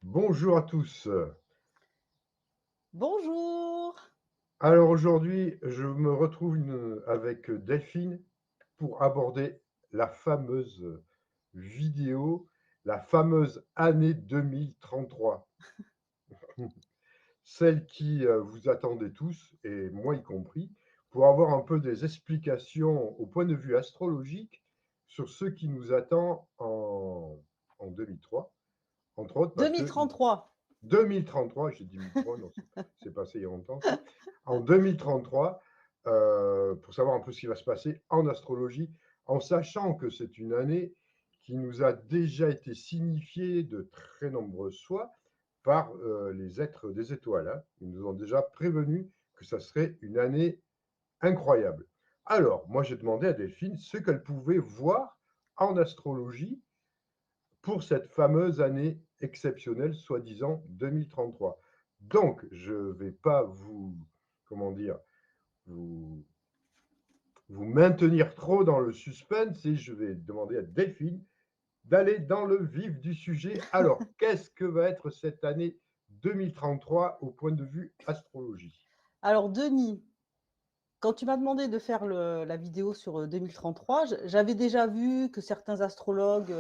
Bonjour à tous. Bonjour. Alors aujourd'hui, je me retrouve avec Delphine pour aborder la fameuse vidéo, la fameuse année 2033. Celle qui vous attendez tous, et moi y compris, pour avoir un peu des explications au point de vue astrologique sur ce qui nous attend en 2003, entre autres parce que 2033. 2033, j'ai dit 1003, non, c'est passé il y a longtemps ça. En 2033, pour savoir un peu ce qui va se passer en astrologie, en sachant que c'est une année qui nous a déjà été signifiée de très nombreuses fois par les êtres des étoiles, hein. Ils nous ont déjà prévenu que ça serait une année incroyable. Alors, moi, j'ai demandé à Delphine ce qu'elle pouvait voir en astrologie pour cette fameuse année exceptionnelle, soi-disant 2033. Donc, je ne vais pas vous, comment dire, vous, vous maintenir trop dans le suspense et je vais demander à Delphine d'aller dans le vif du sujet. Alors, qu'est-ce que va être cette année 2033 au point de vue astrologie? Alors Denis, quand tu m'as demandé de faire la vidéo sur 2033, j'avais déjà vu que certains astrologues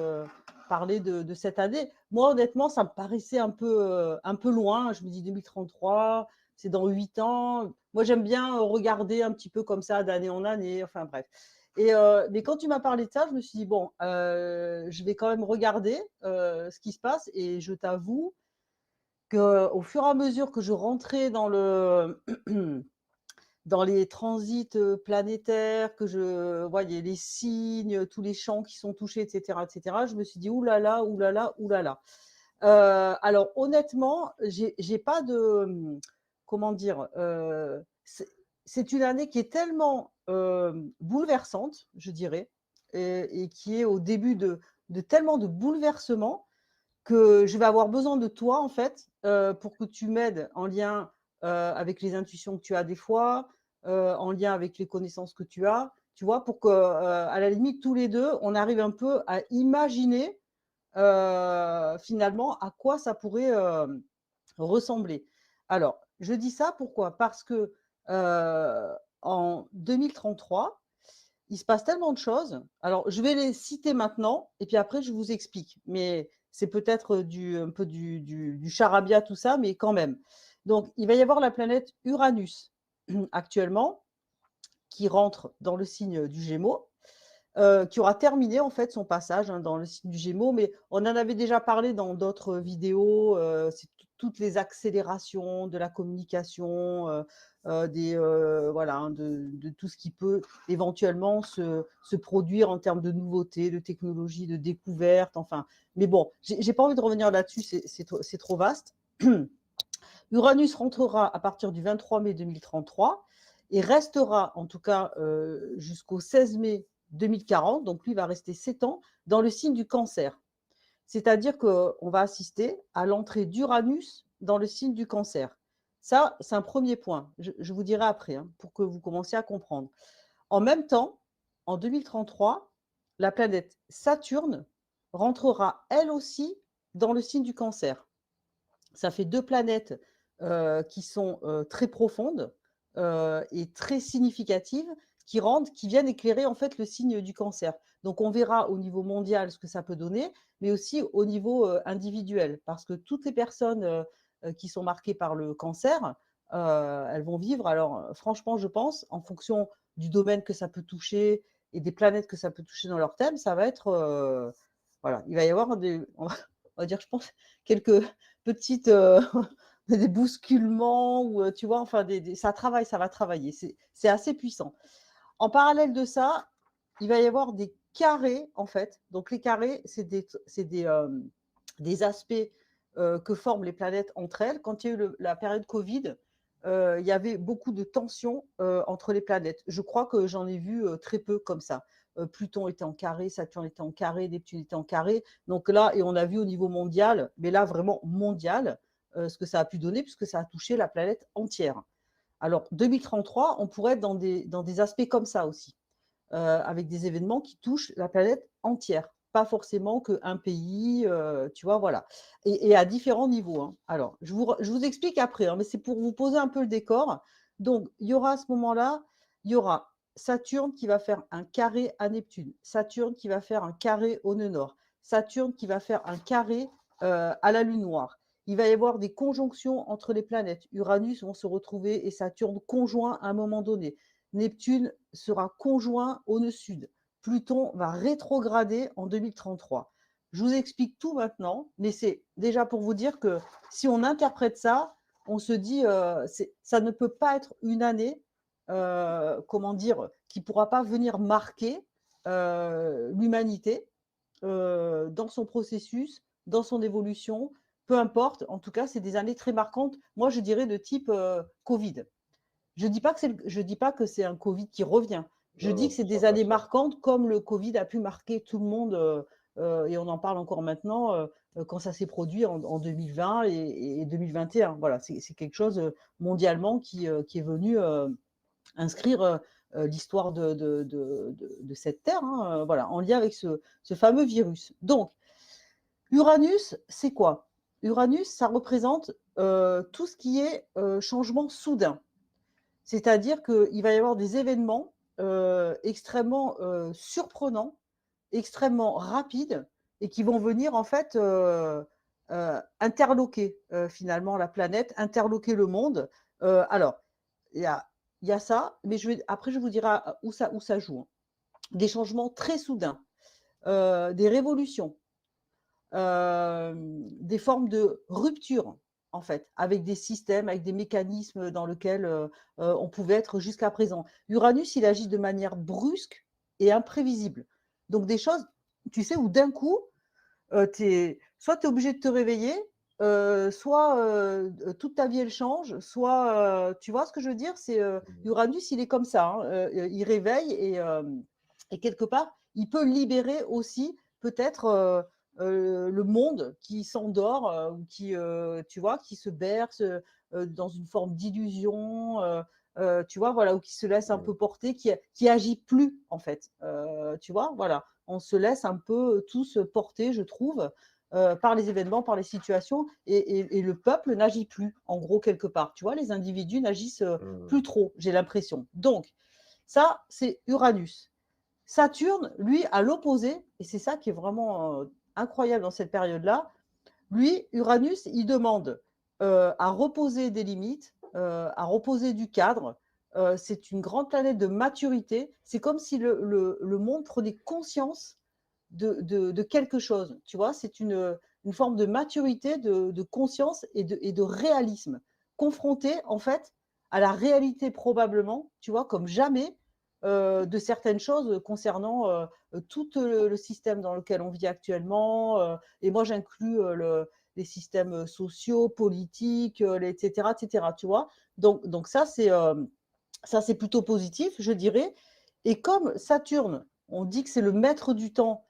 parlaient de cette année. Moi, honnêtement, ça me paraissait un peu loin. Je me dis 2033, c'est dans 8 ans. Moi, j'aime bien regarder un petit peu comme ça d'année en année. Enfin bref. Mais quand tu m'as parlé de ça, je me suis dit, bon, je vais quand même regarder ce qui se passe. Et je t'avoue qu'au fur et à mesure que je rentrais dans les transits planétaires, que je voyais les signes, tous les champs qui sont touchés, etc., je me suis dit, oulala, oulala, oulala. Alors, honnêtement, j'ai pas de. Comment dire c'est une année qui est tellement bouleversante, je dirais, et qui est au début de tellement de bouleversements que je vais avoir besoin de toi, en fait, pour que tu m'aides en lien avec les intuitions que tu as des fois, en lien avec les connaissances que tu as, tu vois, pour que, à la limite, tous les deux, on arrive un peu à imaginer finalement à quoi ça pourrait ressembler. Alors, je dis ça pourquoi? Parce que en 2033, il se passe tellement de choses. Alors, je vais les citer maintenant et puis après, je vous explique. Mais c'est peut-être un peu du charabia, tout ça, mais quand même. Donc, il va y avoir la planète Uranus actuellement qui rentre dans le signe du Gémeaux, qui aura terminé en fait son passage dans le signe du Gémeaux, mais on en avait déjà parlé dans d'autres vidéos. C'est toutes les accélérations de la communication, voilà, de tout ce qui peut éventuellement se produire en termes de nouveautés, de technologies, de découvertes, enfin. Mais bon, j'ai pas envie de revenir là-dessus, c'est trop vaste. Uranus rentrera à partir du 23 mai 2033 et restera en tout cas jusqu'au 16 mai 2040, donc lui va rester 7 ans, dans le signe du Cancer. C'est-à-dire qu'on va assister à l'entrée d'Uranus dans le signe du Cancer. Ça, c'est un premier point. Je vous dirai après, hein, pour que vous commenciez à comprendre. En même temps, en 2033, la planète Saturne rentrera elle aussi dans le signe du Cancer. Ça fait deux planètes qui sont très profondes et très significatives qui viennent éclairer en fait le signe du Cancer. Donc on verra au niveau mondial ce que ça peut donner, mais aussi au niveau individuel, parce que toutes les personnes qui sont marquées par le cancer, elles vont vivre. Alors franchement, je pense, en fonction du domaine que ça peut toucher et des planètes que ça peut toucher dans leur thème, ça va être voilà, il va y avoir on va dire, je pense, quelques petites des bousculements ou tu vois, enfin ça travaille, ça va travailler. C'est assez puissant. En parallèle de ça, il va y avoir des carrés en fait. Donc les carrés, c'est des aspects que forment les planètes entre elles. Quand il y a eu la période Covid, il y avait beaucoup de tensions entre les planètes. Je crois que j'en ai vu très peu comme ça. Pluton était en carré, Saturne était en carré, Neptune était en carré. Donc là, et on a vu au niveau mondial, mais là vraiment mondial, ce que ça a pu donner, puisque ça a touché la planète entière. Alors, 2033, on pourrait être dans des aspects comme ça aussi, avec des événements qui touchent la planète entière, pas forcément qu'un pays, tu vois, voilà. Et à différents niveaux, hein. Alors, je vous explique après, hein, mais c'est pour vous poser un peu le décor. Donc, il y aura à ce moment-là, il y aura Saturne qui va faire un carré à Neptune, Saturne qui va faire un carré au nœud nord, Saturne qui va faire un carré à la Lune noire. Il va y avoir des conjonctions entre les planètes. Uranus vont se retrouver et Saturne conjoints à un moment donné. Neptune sera conjoint au nœud sud. Pluton va rétrograder en 2033. Je vous explique tout maintenant, mais c'est déjà pour vous dire que si on interprète ça, on se dit ça ne peut pas être une année, comment dire, qui ne pourra pas venir marquer l'humanité dans son processus, dans son évolution, peu importe. En tout cas, c'est des années très marquantes. Moi, je dirais de type Covid. Je ne dis pas que c'est un Covid qui revient. Je Non, dis non, que ce c'est ne sera des pas années ça. marquantes comme le Covid a pu marquer tout le monde, et on en parle encore maintenant, quand ça s'est produit en 2020 et 2021. Voilà, c'est quelque chose mondialement qui est venu inscrire l'histoire de cette Terre, hein, voilà, en lien avec ce fameux virus. Donc, Uranus, c'est quoi? Uranus, ça représente tout ce qui est changement soudain. C'est-à-dire qu'il va y avoir des événements extrêmement surprenants, extrêmement rapides, et qui vont venir en fait interloquer finalement la planète, interloquer le monde. Alors, il y a, il y a ça, mais après je vous dirai où ça joue, hein. Des changements très soudains, des révolutions, des formes de rupture, en fait, avec des systèmes, avec des mécanismes dans lesquels on pouvait être jusqu'à présent. Uranus, il agit de manière brusque et imprévisible. Donc des choses, tu sais, où d'un coup, soit tu es obligé de te réveiller, soit toute ta vie elle change, soit tu vois ce que je veux dire, c'est Uranus, il est comme ça, hein, il réveille et quelque part, il peut libérer aussi peut-être le monde qui s'endort ou qui, tu vois, qui se berce dans une forme d'illusion, tu vois, voilà, ou qui se laisse un peu porter, qui agit plus en fait, tu vois, voilà, on se laisse un peu tous porter, je trouve, par les événements, par les situations, et le peuple n'agit plus, en gros, quelque part. Tu vois, les individus n'agissent plus trop, j'ai l'impression. Donc, ça, c'est Uranus. Saturne, lui, à l'opposé, et c'est ça qui est vraiment incroyable dans cette période-là, lui, Uranus, il demande à reposer des limites, à reposer du cadre. C'est une grande planète de maturité. C'est comme si le monde prenait conscience de quelque chose. Tu vois, c'est une forme de maturité, de conscience et de réalisme, confronté en fait à la réalité probablement, tu vois, comme jamais, de certaines choses concernant tout le système dans lequel on vit actuellement. Et moi, j'inclus les systèmes sociaux, politiques, etc., etc., tu vois. Donc ça, c'est plutôt positif, je dirais. Et comme Saturne, on dit que c'est le maître du temps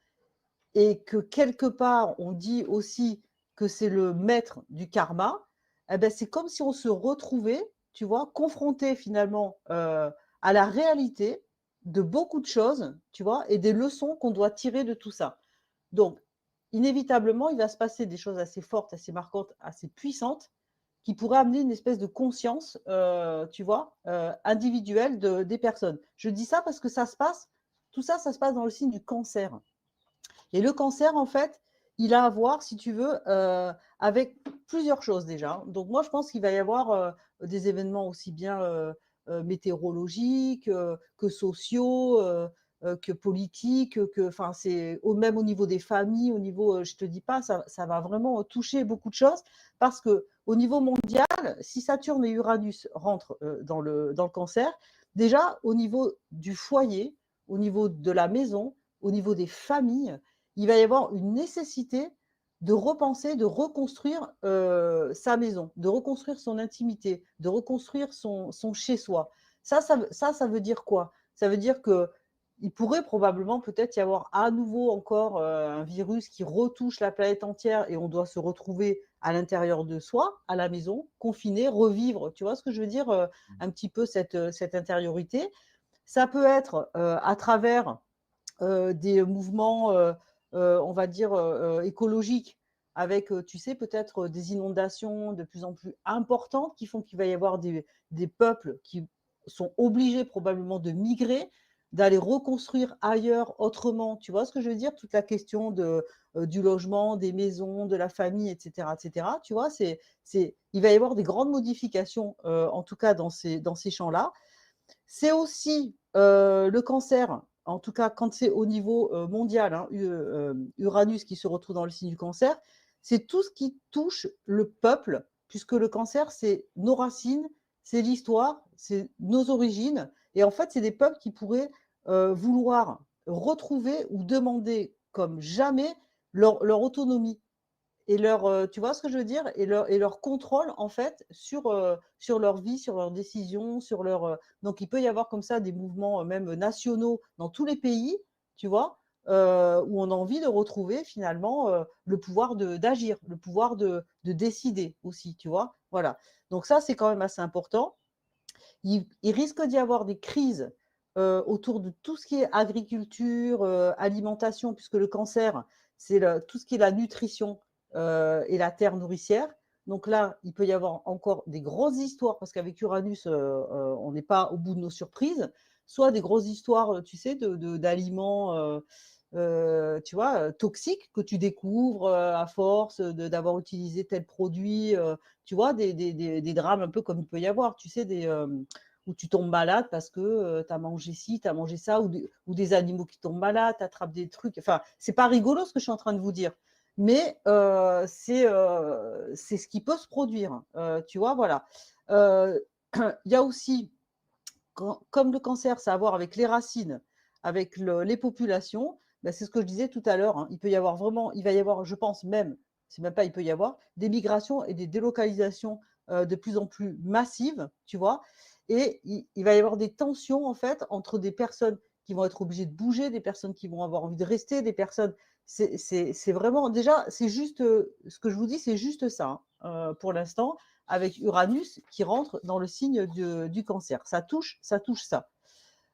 et que quelque part, on dit aussi que c'est le maître du karma, eh ben, c'est comme si on se retrouvait, tu vois, confronté finalement à la réalité de beaucoup de choses, tu vois, et des leçons qu'on doit tirer de tout ça. Donc, inévitablement, il va se passer des choses assez fortes, assez marquantes, assez puissantes, qui pourraient amener une espèce de conscience, tu vois, individuelle des personnes. Je dis ça parce que tout ça, ça se passe dans le signe du cancer. Et le cancer, en fait, il a à voir, si tu veux, avec plusieurs choses déjà. Donc moi, je pense qu'il va y avoir des événements aussi bien météorologiques que sociaux, que politiques, enfin, même au niveau des familles, au niveau, je te dis pas, ça va vraiment toucher beaucoup de choses parce que au niveau mondial, si Saturne et Uranus rentrent dans le cancer, déjà au niveau du foyer, au niveau de la maison, au niveau des familles, il va y avoir une nécessité de repenser, de reconstruire sa maison, de reconstruire son intimité, de reconstruire son chez-soi. Ça veut dire quoi? Ça veut dire qu'il pourrait probablement peut-être y avoir à nouveau encore un virus qui retouche la planète entière et on doit se retrouver à l'intérieur de soi, à la maison, confiné, revivre. Tu vois ce que je veux dire? Un petit peu cette intériorité. Ça peut être à travers des mouvements, on va dire, écologiques, avec, tu sais, peut-être des inondations de plus en plus importantes qui font qu'il va y avoir des peuples qui sont obligés probablement de migrer, d'aller reconstruire ailleurs autrement. Tu vois ce que je veux dire? Toute la question du logement, des maisons, de la famille, et cetera. Tu vois? Il va y avoir des grandes modifications, en tout cas dans ces champs-là. C'est aussi le cancer, en tout cas quand c'est au niveau mondial, hein, Uranus qui se retrouve dans le signe du cancer, c'est tout ce qui touche le peuple, puisque le cancer, c'est nos racines, c'est l'histoire, c'est nos origines. Et en fait, c'est des peuples qui pourraient vouloir retrouver ou demander comme jamais leur autonomie et leur, tu vois ce que je veux dire? Et leur contrôle, en fait, sur leur vie, sur leurs décisions, sur leur, donc il peut y avoir comme ça des mouvements, même nationaux dans tous les pays, tu vois? Où on a envie de retrouver finalement, le pouvoir d'agir, le pouvoir de décider aussi, tu vois? Voilà. Donc ça, c'est quand même assez important. Il risque d'y avoir des crises, autour de tout ce qui est agriculture, alimentation, puisque le cancer, c'est tout ce qui est la nutrition, et la terre nourricière. Donc là, il peut y avoir encore des grosses histoires, parce qu'avec Uranus, on n'est pas au bout de nos surprises, soit des grosses histoires, tu sais, d'aliments, tu vois, toxiques que tu découvres, à force d'avoir utilisé tel produit, tu vois, des drames un peu comme il peut y avoir, tu sais, où tu tombes malade parce que tu as mangé ci, tu as mangé ça, ou des animaux qui tombent malades, tu attrapes des trucs. Enfin, c'est pas rigolo ce que je suis en train de vous dire, mais c'est ce qui peut se produire. Tu vois, voilà. Euh, Il y a aussi, comme le cancer, ça a à voir avec les racines, avec les populations, ben, c'est ce que je disais tout à l'heure, hein, il va y avoir, je pense même, c'est même pas il peut y avoir, des migrations et des délocalisations de plus en plus massives, tu vois, et il va y avoir des tensions en fait entre des personnes qui vont être obligées de bouger, des personnes qui vont avoir envie de rester, des personnes, c'est vraiment, déjà, c'est juste, ce que je vous dis, c'est juste ça, hein, pour l'instant, avec Uranus qui rentre dans le signe du cancer. Ça touche ça.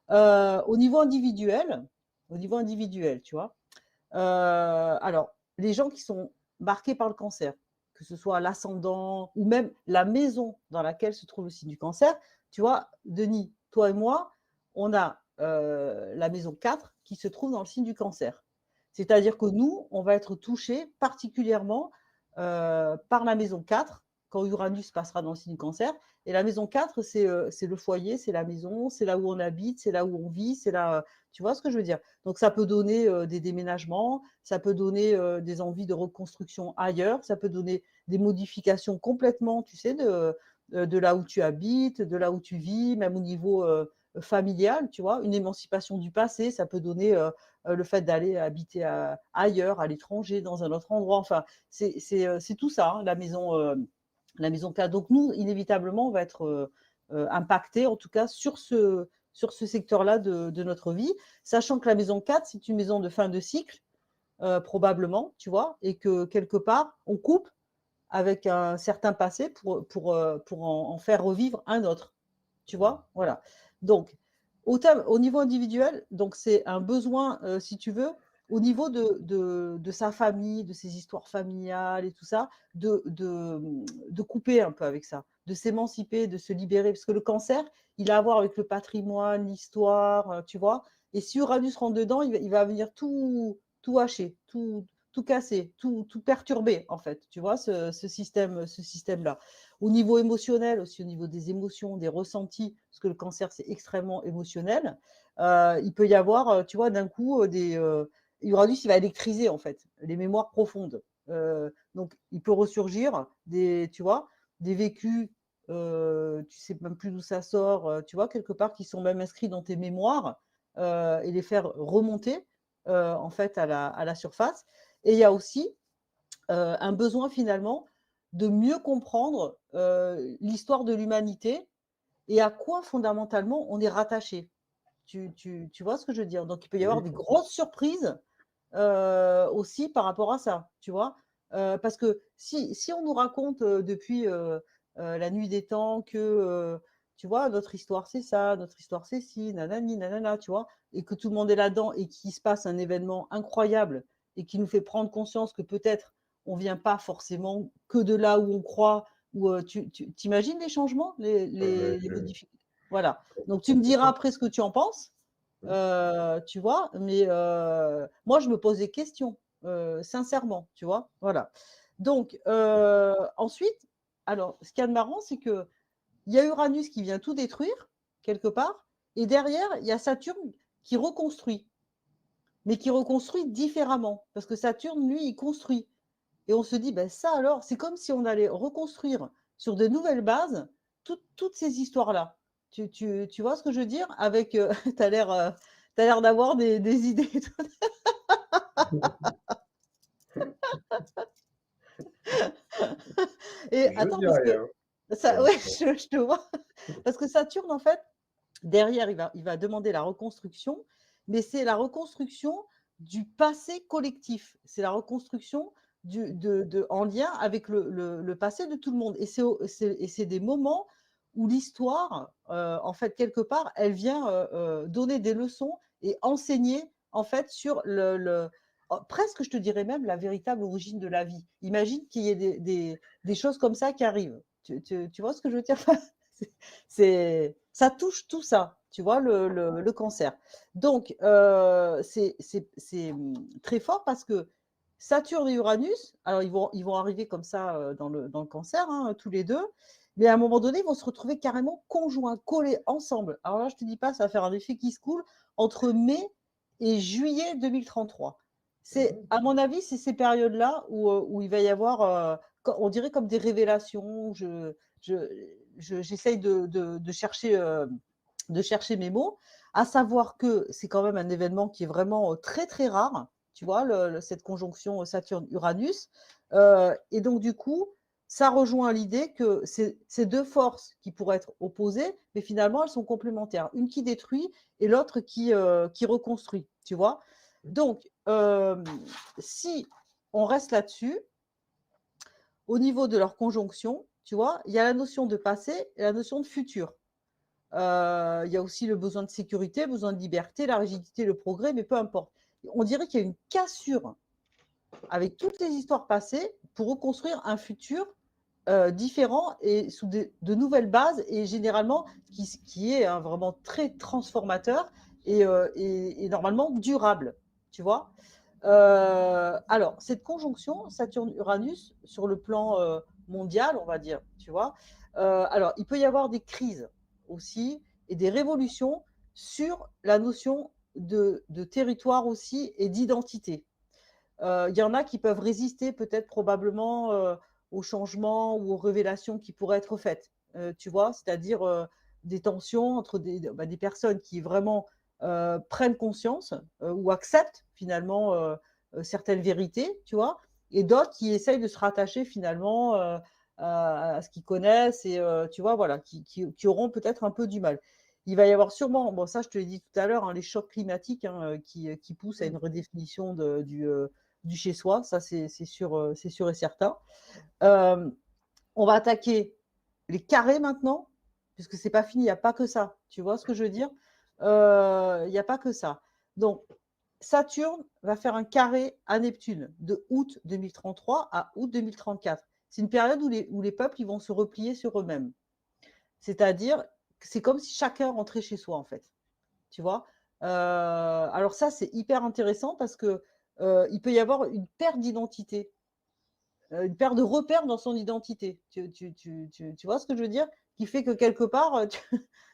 Au niveau individuel, tu vois. Alors, les gens qui sont marqués par le cancer, que ce soit l'ascendant ou même la maison dans laquelle se trouve le signe du cancer, tu vois, Denis, toi et moi, on a la maison 4 qui se trouve dans le signe du cancer. C'est-à-dire que nous, on va être touchés particulièrement par la maison 4 quand Uranus passera dans le signe du cancer. Et la maison 4, c'est le foyer, c'est la maison, c'est là où on habite, c'est là où on vit, c'est là, tu vois ce que je veux dire? Donc ça peut donner des déménagements, ça peut donner des envies de reconstruction ailleurs, ça peut donner des modifications complètement, tu sais, de là où tu habites, de là où tu vis, même au niveau familial, tu vois, une émancipation du passé, ça peut donner le fait d'aller habiter ailleurs, à l'étranger, dans un autre endroit. Enfin, c'est tout ça, hein, la maison 4. Donc nous, inévitablement, on va être impacté, en tout cas, sur ce secteur-là de notre vie, sachant que la maison 4, c'est une maison de fin de cycle, probablement, tu vois, et que quelque part, on coupe avec un certain passé pour en faire revivre un autre, tu vois, voilà. Donc, au niveau individuel, donc c'est un besoin, si tu veux, au niveau de sa famille, de ses histoires familiales et tout ça, de couper un peu avec ça, de s'émanciper, de se libérer, parce que le cancer, il a à voir avec le patrimoine, l'histoire, tu vois. Et si Uranus rentre dedans, il va venir tout hacher, tout casser, tout perturber, en fait, tu vois, ce système-là. Au niveau émotionnel aussi, au niveau des émotions, des ressentis, parce que le cancer, c'est extrêmement émotionnel, il peut y avoir, tu vois, d'un coup, Uranus, il va électriser, en fait, les mémoires profondes. Donc, il peut ressurgir tu vois, des vécus, tu sais même plus d'où ça sort, tu vois, quelque part, qui sont même inscrits dans tes mémoires, et les faire remonter, en fait, à la surface. Et il y a aussi un besoin finalement de mieux comprendre l'histoire de l'humanité et à quoi fondamentalement on est rattaché. Tu vois ce que je veux dire? Donc il peut y avoir Oui, des grosses surprises aussi par rapport à ça, tu vois? Parce que si on nous raconte depuis la nuit des temps que, tu vois, notre histoire c'est ça, notre histoire c'est ci, nanani, nanana, tu vois, et que tout le monde est là-dedans et qu'il se passe un événement incroyable et qui nous fait prendre conscience que peut-être on vient pas forcément que de là où on croit, ou tu t'imagines les changements, Mais les modifications. Voilà. Donc tu me diras complètement. après ce que tu en penses, tu vois, mais moi je me pose des questions, sincèrement, tu vois, voilà. Donc ensuite, alors ce qu'il y a de marrant, c'est que il y a Uranus qui vient tout détruire quelque part, et derrière il y a Saturne qui reconstruit, mais qui reconstruit différemment, parce que Saturne, lui, il construit. Et on se dit, ben ça alors, c'est comme si on allait reconstruire sur de nouvelles bases toutes ces histoires-là. Tu vois ce que je veux dire? Avec, tu as l'air d'avoir des idées. Et Je attends, dis parce que rien pour ça, ouais, l'instant. je te vois. Parce que Saturne, en fait, derrière, il va demander la reconstruction, mais c'est la reconstruction du passé collectif. C'est la reconstruction en lien avec le passé de tout le monde. Et c'est des moments où l'histoire, en fait, quelque part, elle vient donner des leçons et enseigner, en fait, sur presque, je te dirais même, la véritable origine de la vie. Imagine qu'il y ait des choses comme ça qui arrivent. Tu vois ce que je veux dire? Ça touche tout ça, tu vois, le cancer. Donc, très fort parce que Saturne et Uranus, alors ils vont arriver comme ça dans le cancer, hein, tous les deux, mais à un moment donné, ils vont se retrouver carrément conjoints, collés ensemble. Alors là, je ne te dis pas, ça va faire un effet qui se coule entre mai et juillet 2033. À mon avis, c'est ces périodes-là où il va y avoir, on dirait comme des révélations. J'essaye de chercher mes mots, à savoir que c'est quand même un événement qui est vraiment très très rare, tu vois, cette conjonction Saturne-Uranus. Et donc du coup, ça rejoint l'idée que ces deux forces qui pourraient être opposées, mais finalement elles sont complémentaires. Une qui détruit et l'autre qui reconstruit, tu vois. Donc, si on reste là-dessus, au niveau de leur conjonction, tu vois, il y a la notion de passé et la notion de futur. Il y a aussi le besoin de sécurité, le besoin de liberté, la rigidité, le progrès, mais peu importe. On dirait qu'il y a une cassure avec toutes les histoires passées pour reconstruire un futur différent et sous de nouvelles bases, et généralement qui est vraiment très transformateur et normalement durable, tu vois. Alors, cette conjonction Saturne-Uranus, sur le plan mondial, on va dire, tu vois, alors, il peut y avoir des crises aussi et des révolutions sur la notion de territoire aussi et d'identité. Il y en a qui peuvent résister peut-être probablement aux changements ou aux révélations qui pourraient être faites, tu vois, c'est-à-dire des tensions entre des personnes qui vraiment prennent conscience ou acceptent finalement certaines vérités, tu vois, et d'autres qui essayent de se rattacher finalement à ce qu'ils connaissent et tu vois, voilà, qui auront peut-être un peu du mal. Il va y avoir sûrement, bon ça je te l'ai dit tout à l'heure, hein, les chocs climatiques qui poussent à une redéfinition du chez soi, ça c'est sûr et certain. Euh, on va attaquer les carrés maintenant, puisque c'est pas fini, il n'y a pas que ça. Tu vois ce que je veux dire? Il n'y a pas que ça. Donc, Saturne va faire un carré à Neptune de août 2033 à août 2034. C'est une période où les peuples ils vont se replier sur eux-mêmes. C'est-à-dire, c'est comme si chacun rentrait chez soi, en fait. Tu vois? Alors ça, c'est hyper intéressant parce que il peut y avoir une perte d'identité, une perte de repères dans son identité. Tu vois ce que je veux dire? Qui fait que quelque part,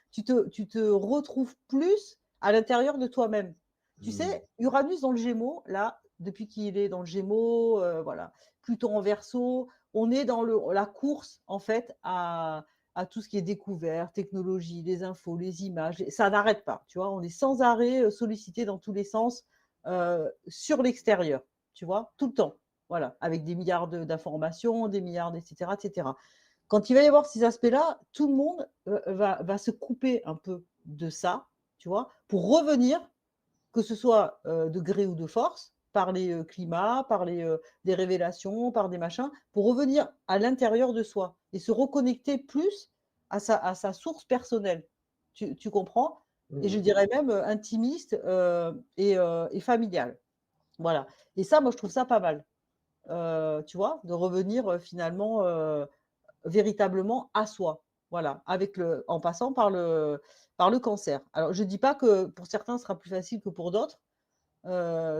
tu te retrouves plus à l'intérieur de toi-même. Tu sais, Uranus dans le Gémeaux, là, depuis qu'il est dans le Gémeaux, voilà, Pluton en Verseau, on est dans la course, en fait, à tout ce qui est découvert, technologie, les infos, les images. Ça n'arrête pas, tu vois. On est sans arrêt sollicité dans tous les sens sur l'extérieur, tu vois, tout le temps. Voilà, avec des milliards d'informations, des milliards, etc., etc. Quand il va y avoir ces aspects-là, tout le monde va se couper un peu de ça, tu vois, pour revenir, que ce soit de gré ou de force, par les climats, par des révélations, par des machins, pour revenir à l'intérieur de soi et se reconnecter plus à sa source personnelle. Tu comprends? Et je Mmh. dirais même intimiste et familiale. Voilà. Et ça, moi, je trouve ça pas mal. Tu vois, de revenir finalement véritablement à soi. Voilà, en passant par le cancer. Alors, je ne dis pas que pour certains, ce sera plus facile que pour d'autres,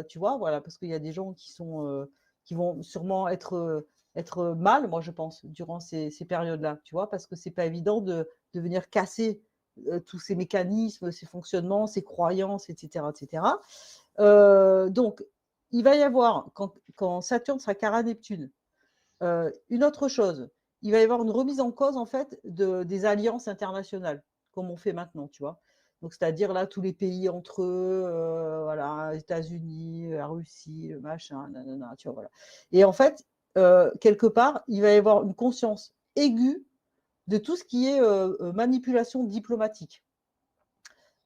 tu vois, voilà, parce qu'il y a des gens qui vont sûrement être mal, moi, je pense, durant ces périodes-là, tu vois, parce que c'est pas évident de venir casser tous ces mécanismes, ces fonctionnements, ces croyances, etc., etc. Donc, il va y avoir, quand Saturne sera carré à Neptune, une autre chose, il va y avoir une remise en cause en fait des alliances internationales, comme on fait maintenant, tu vois. Donc, c'est-à-dire là, tous les pays entre eux, voilà, États-Unis, la Russie, le machin, nanana, tu vois, voilà. Et en fait, quelque part, il va y avoir une conscience aiguë de tout ce qui est manipulation diplomatique.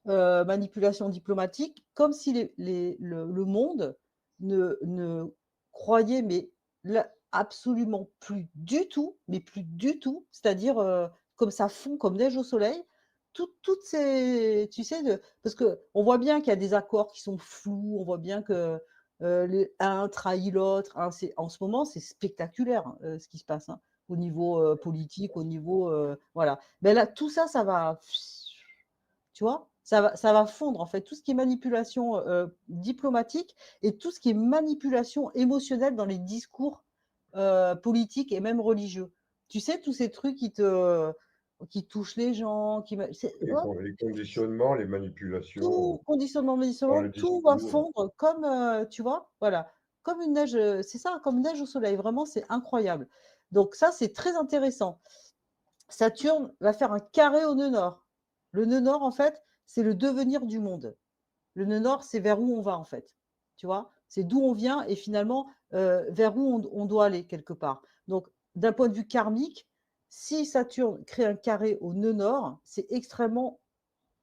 Manipulation diplomatique, comme si le monde ne croyait, mais là, absolument plus du tout, mais plus du tout, c'est-à-dire comme ça fond comme neige au soleil, toutes ces, tu sais, parce qu'on voit bien qu'il y a des accords qui sont flous, on voit bien que un trahit l'autre, hein, en ce moment c'est spectaculaire ce qui se passe, hein, au niveau politique, au niveau, voilà. Mais là, tout ça, ça va, tu vois, ça va fondre en fait tout ce qui est manipulation diplomatique et tout ce qui est manipulation émotionnelle dans les discours politiques et même religieux. Tu sais, tous ces trucs qui touchent les gens, hop, Les conditionnements, les tout manipulations dans conditionnement, le tout va discours. fondre comme, tu vois, voilà, comme une neige, c'est ça, comme une neige au soleil. Vraiment, c'est incroyable. Donc ça, c'est très intéressant. Saturne va faire un carré au nœud nord. Le nœud nord, en fait, c'est le devenir du monde. Le nœud nord, c'est vers où on va, en fait. Tu vois, c'est d'où on vient et finalement vers où on doit aller quelque part. Donc, d'un point de vue karmique, si Saturne crée un carré au nœud nord, c'est extrêmement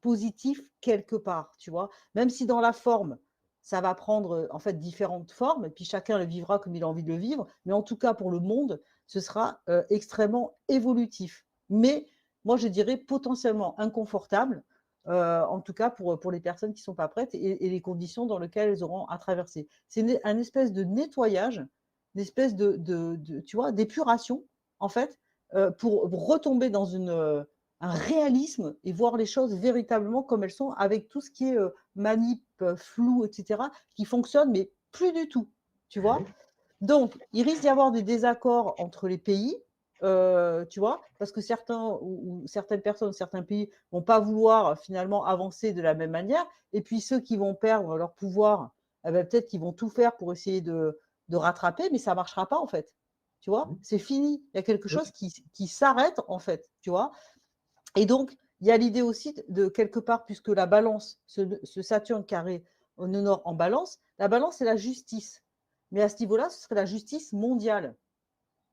positif quelque part, tu vois. Même si dans la forme, ça va prendre en fait différentes formes, et puis chacun le vivra comme il a envie de le vivre, mais en tout cas pour le monde, ce sera extrêmement évolutif. Mais moi, je dirais potentiellement inconfortable, en tout cas pour les personnes qui ne sont pas prêtes et les conditions dans lesquelles elles auront à traverser. C'est un espèce de nettoyage, une espèce tu vois, d'épuration, en fait, pour retomber dans un réalisme et voir les choses véritablement comme elles sont, avec tout ce qui est manip, flou, etc., qui fonctionne, mais plus du tout, tu vois. Mmh. Donc, il risque d'y avoir des désaccords entre les pays, tu vois, parce que certaines personnes, certains pays vont pas vouloir finalement avancer de la même manière, et puis ceux qui vont perdre leur pouvoir, eh ben, peut-être qu'ils vont tout faire pour essayer de rattraper, mais ça marchera pas en fait, tu vois, Mmh. c'est fini, il y a quelque Oui, chose qui s'arrête en fait, tu vois. Et donc, il y a l'idée aussi de quelque part, puisque la balance, ce Saturne carré au nœud nord en balance, la balance, c'est la justice. Mais à ce niveau-là, ce serait la justice mondiale.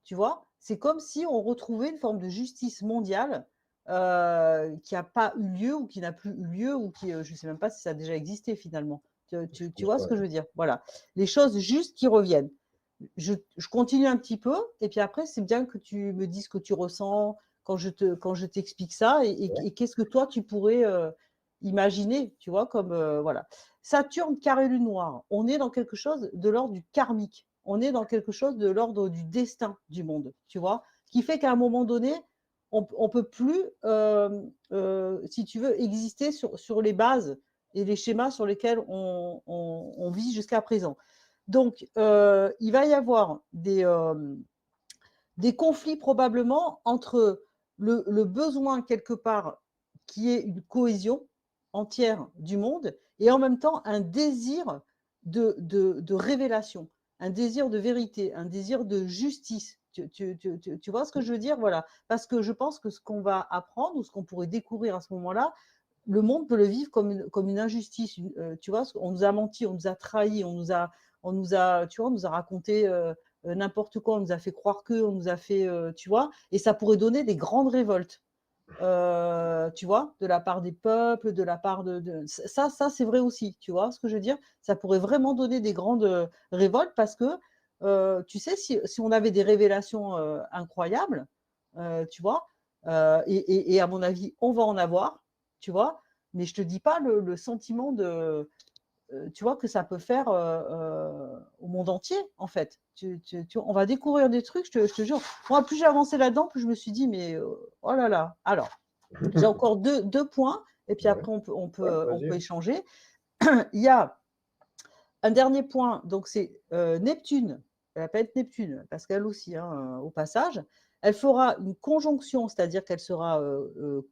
Tu vois, c'est comme si on retrouvait une forme de justice mondiale qui n'a pas eu lieu ou qui n'a plus eu lieu ou qui, je ne sais même pas si ça a déjà existé finalement. je Tu pense vois ce pas. que je veux dire? Voilà. Les choses justes qui reviennent. Je continue un petit peu et puis après, c'est bien que tu me dises ce que tu ressens quand je t'explique ça Ouais. et qu'est-ce que toi, tu pourrais imaginer, tu vois, comme voilà. Saturne, carré lune noire, on est dans quelque chose de l'ordre du karmique. On est dans quelque chose de l'ordre du destin du monde, tu vois, qui fait qu'à un moment donné, on ne peut plus, si tu veux, exister sur les bases et les schémas sur lesquels on vit jusqu'à présent. Donc, il va y avoir des conflits probablement entre le besoin quelque part qui est une cohésion entière du monde et en même temps un désir de révélation, un désir de vérité, un désir de justice. Tu vois ce que je veux dire? Voilà. Parce que je pense que ce qu'on va apprendre ou ce qu'on pourrait découvrir à ce moment-là, le monde peut le vivre comme une injustice. Tu vois, on nous a menti, on nous a trahi, tu vois, on nous a raconté n'importe quoi, on nous a fait croire que, on nous a fait, tu vois, et ça pourrait donner des grandes révoltes. tu vois, de la part des peuples, de la part ça, c'est vrai aussi, tu vois ce que je veux dire? Ça pourrait vraiment donner des grandes révoltes parce que, tu sais, si on avait des révélations incroyables, tu vois, et à mon avis, on va en avoir, tu vois, mais je te dis pas le sentiment tu vois, que ça peut faire au monde entier, en fait. On va découvrir des trucs, je te jure. Moi, plus j'ai avancé là-dedans, plus je me suis dit, mais oh là là. Alors, j'ai encore deux points, et puis Ouais, après, on ouais, peut, on vas-y. peut échanger. Il y a un dernier point, donc c'est Neptune, la planète Neptune, parce qu'elle aussi, hein, au passage, elle fera une conjonction, c'est-à-dire qu'elle sera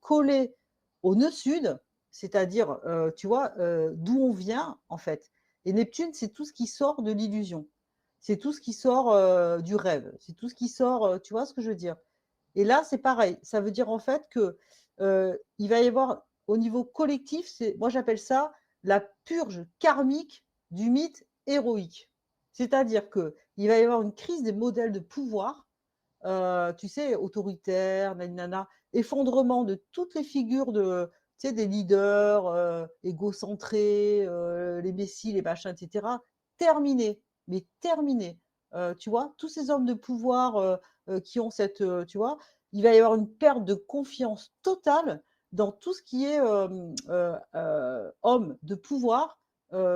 collée au nœud sud, c'est-à-dire, tu vois, d'où on vient, en fait. Et Neptune, c'est tout ce qui sort de l'illusion. C'est tout ce qui sort du rêve. C'est tout ce qui sort, tu vois ce que je veux dire? Et là, c'est pareil. Ça veut dire en fait que il va y avoir au niveau collectif, moi j'appelle ça la purge karmique du mythe héroïque. C'est-à-dire qu'il va y avoir une crise des modèles de pouvoir, tu sais, autoritaire, nanana, effondrement de toutes les figures tu sais, des leaders égocentrés, les messies, les machins, etc. Terminé, mais terminé. Tu vois, tous ces hommes de pouvoir qui ont tu vois, il va y avoir une perte de confiance totale dans tout ce qui est hommes de pouvoir,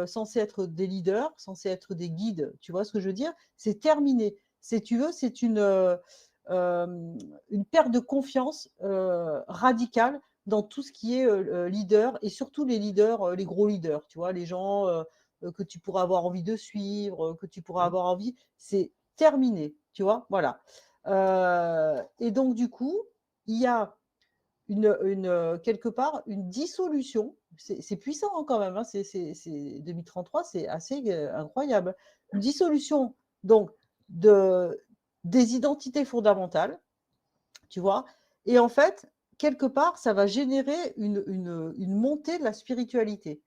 censés être des leaders, censés être des guides. Tu vois ce que je veux dire? C'est terminé. Si tu veux, c'est une perte de confiance radicale dans tout ce qui est leader et surtout les leaders, les gros leaders, tu vois, les gens que tu pourras avoir envie de suivre, que tu pourras avoir envie, c'est terminé, tu vois, voilà. Et donc, du coup, il y a quelque part une dissolution. C'est puissant hein, quand même, hein, c'est 2033, c'est assez incroyable. Une dissolution donc de, des identités fondamentales, tu vois, et en fait, quelque part, ça va générer une montée de la spiritualité.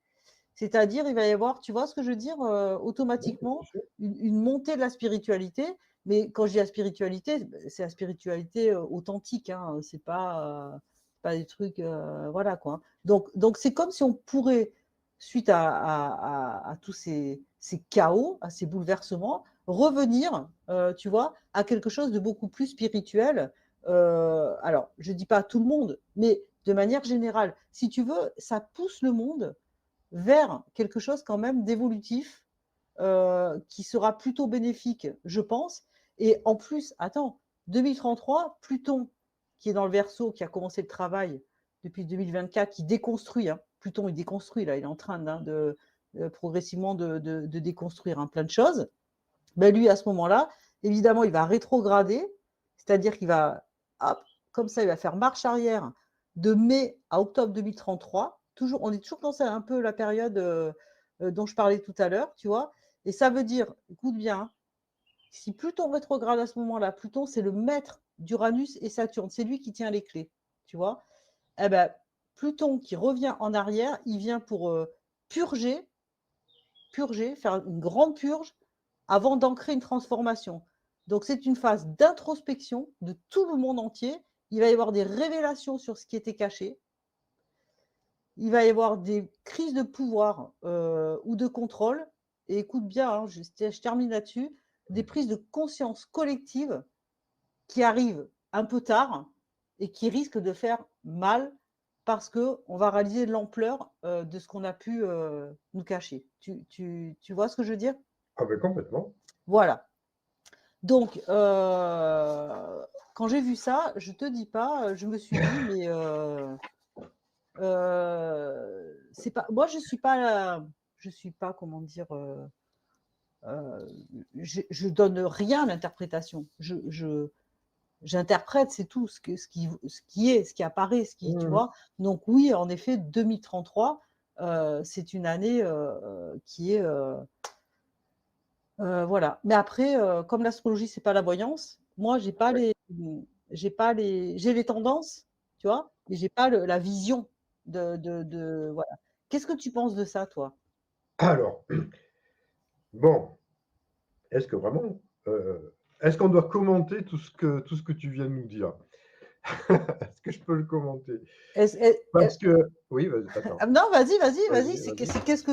C'est-à-dire, il va y avoir, tu vois ce que je veux dire, Oui, bien automatiquement, sûr. une montée de la spiritualité. Mais quand je dis la spiritualité, c'est la spiritualité authentique. Hein, c'est pas des trucs, voilà quoi. Donc c'est comme si on pourrait, suite à tous ces chaos, à ces bouleversements, revenir, tu vois, à quelque chose de beaucoup plus spirituel. Alors, je dis pas tout le monde, mais de manière générale, si tu veux, ça pousse le monde vers quelque chose quand même d'évolutif qui sera plutôt bénéfique, je pense. Et en plus, attends, 2033, Pluton, qui est dans le Verseau, qui a commencé le travail depuis 2024, qui déconstruit. Hein. Pluton, il déconstruit, là, il est en train progressivement de déconstruire plein de choses. Ben lui, à ce moment-là, évidemment, il va rétrograder, c'est-à-dire qu'il va, hop, comme ça, il va faire marche arrière de mai à octobre 2033. Toujours, on est toujours dans un peu la période dont je parlais tout à l'heure, tu vois. Et ça veut dire, écoute bien, si Pluton rétrograde à ce moment-là, Pluton, c'est le maître d'Uranus et Saturne, c'est lui qui tient les clés, tu vois. Eh ben, Pluton qui revient en arrière, il vient pour purger, faire une grande purge avant d'ancrer une transformation. Donc c'est une phase d'introspection de tout le monde entier. Il va y avoir des révélations sur ce qui était caché. Il va y avoir des crises de pouvoir ou de contrôle. Et écoute bien, hein, je termine là-dessus, des prises de conscience collective qui arrivent un peu tard et qui risquent de faire mal parce qu'on va réaliser l'ampleur de ce qu'on a pu nous cacher. Tu vois ce que je veux dire? Ah ben complètement. Voilà. Donc, quand j'ai vu ça, je te dis pas, je me suis dit, mais c'est pas, moi, je suis pas, comment dire, je donne rien à l'interprétation. J'interprète, c'est tout, ce qui apparaît, tu Mmh. vois. Donc, oui, en effet, 2033, c'est une année qui est, voilà. Mais après, comme l'astrologie, c'est pas la voyance, moi, Ouais. j'ai les tendances, tu vois, mais j'ai pas la vision voilà. Qu'est-ce que tu penses de ça, toi? Alors, bon, est-ce que vraiment, est-ce qu'on doit commenter tout ce que tu viens de nous dire? Est-ce que je peux le commenter? Est-ce est Parce que oui, vas-y, attends, non, vas-y, vas-y, vas-y. qu'est-ce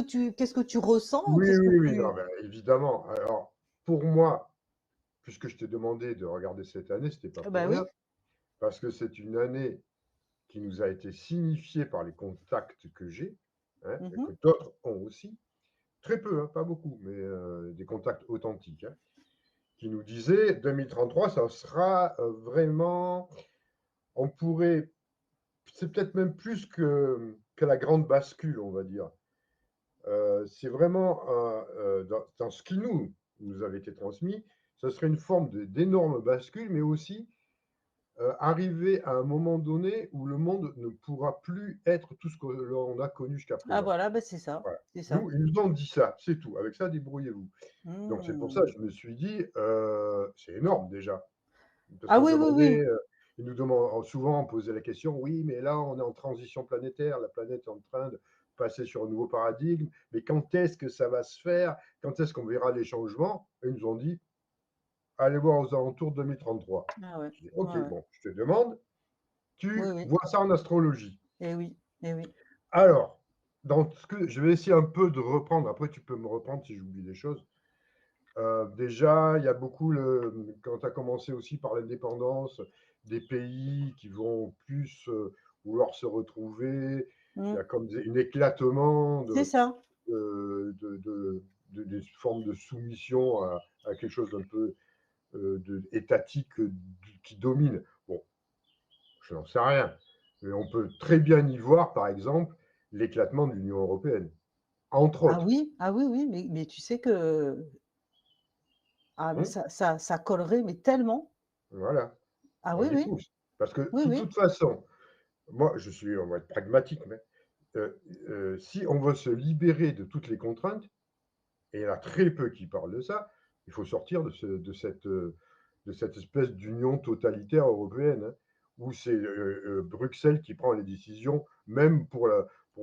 que tu ressens ou Oui, qu'est-ce que oui, oui, non, tu mais évidemment. Alors, pour moi, puisque je t'ai demandé de regarder cette année, c'était pas bah pour oui. rien, parce que c'est une année qui nous a été signifiée par les contacts que j'ai, hein, et Mmh. que d'autres ont aussi. Très peu, hein, pas beaucoup, mais des contacts authentiques, hein, qui nous disaient 2033, ça sera vraiment, on pourrait, c'est peut-être même plus que la grande bascule, on va dire. C'est vraiment dans ce qui nous avait été transmis, ce serait une forme d'énorme bascule, mais aussi arriver à un moment donné où le monde ne pourra plus être tout ce que l'on a connu jusqu'à Ah présent. voilà, bah, c'est ça, Voilà. c'est ça. Nous, ils nous ont dit ça, c'est tout. Avec ça, débrouillez-vous. Donc c'est pour ça Mmh. que je me suis dit, c'est énorme déjà. Parce Ah qu'on se oui, oui, oui. demandait, ils nous demandent souvent, on posait la question, oui, mais là, on est en transition planétaire, la planète est en train de passer sur un nouveau paradigme, mais quand est-ce que ça va se faire? Quand est-ce qu'on verra les changements? Et ils nous ont dit, allez voir aux alentours de 2033. Ah ouais. Je dis, Ouais, ok, ouais. bon, je te demande, Oui, tu oui. vois ça en astrologie. Eh oui, eh oui. Alors, dans ce que je vais essayer un peu de reprendre, après tu peux me reprendre si j'oublie des choses. Déjà, il y a beaucoup, quand tu as commencé aussi par l'indépendance, des pays qui vont plus vouloir se retrouver. Il y Mmh. a comme un éclatement C'est ça. des formes de soumission à quelque chose d'un peu étatique qui domine. Bon, je n'en sais rien. Mais on peut très bien y voir, par exemple, l'éclatement de l'Union européenne, entre autres. Ah oui, oui, mais tu sais que ah mais Hein. ça collerait mais tellement. Voilà, Ah on oui, y oui, pousse. Parce que, oui, de oui. toute façon, moi, on va être pragmatique, mais si on veut se libérer de toutes les contraintes, et il y en a très peu qui parlent de ça, il faut sortir de cette espèce d'union totalitaire européenne, hein, où c'est Bruxelles qui prend les décisions, même pour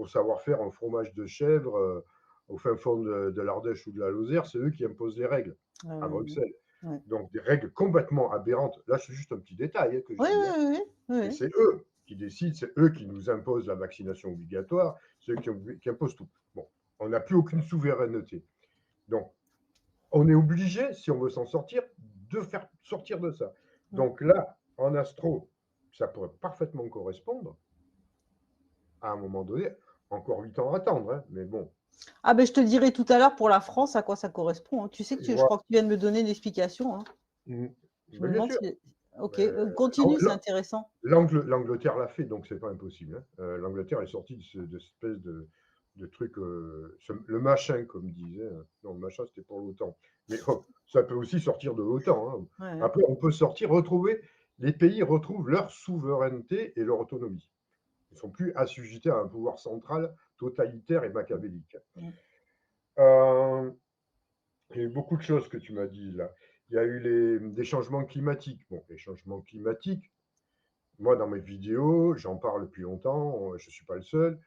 savoir faire un fromage de chèvre au fin fond de l'Ardèche ou de la Lozère, c'est eux qui imposent les règles Ah à oui, oui, Bruxelles. oui. Donc des règles complètement aberrantes. Là, c'est juste un petit détail, hein, que je Oui, dis, oui, hein. oui, oui, oui, Et oui. c'est eux qui décident, c'est eux qui nous imposent la vaccination obligatoire, c'est eux qui imposent tout. Bon, on n'a plus aucune souveraineté. Donc, on est obligé, si on veut s'en sortir, de faire sortir de ça. Mmh. Donc là, en astro, ça pourrait parfaitement correspondre à un moment donné. Encore 8 ans à attendre, hein, mais bon. Ah ben je te dirai tout à l'heure pour la France à quoi ça correspond, hein. Tu sais que je Voilà. crois que tu viens de me donner une explication, hein. Mm. Je me Ben, bien demande sûr. si OK, Ben, continue, c'est intéressant. L'Angleterre l'a fait, donc c'est pas impossible, hein. L'Angleterre est sortie de cette espèce de truc, le machin, comme disait. Non, le machin, c'était pour l'OTAN. Mais oh, ça peut aussi sortir de l'OTAN, hein. Ouais, ouais. Après, on peut sortir, retrouver, les pays retrouvent leur souveraineté et leur autonomie. Ils ne sont plus assujettis à un pouvoir central totalitaire et Mmh. machiavélique. Mmh. Euh, il y a eu beaucoup de choses que tu m'as dit là. Il y a eu des changements climatiques. Bon, les changements climatiques, moi, dans mes vidéos, j'en parle depuis longtemps, je ne suis pas le seul.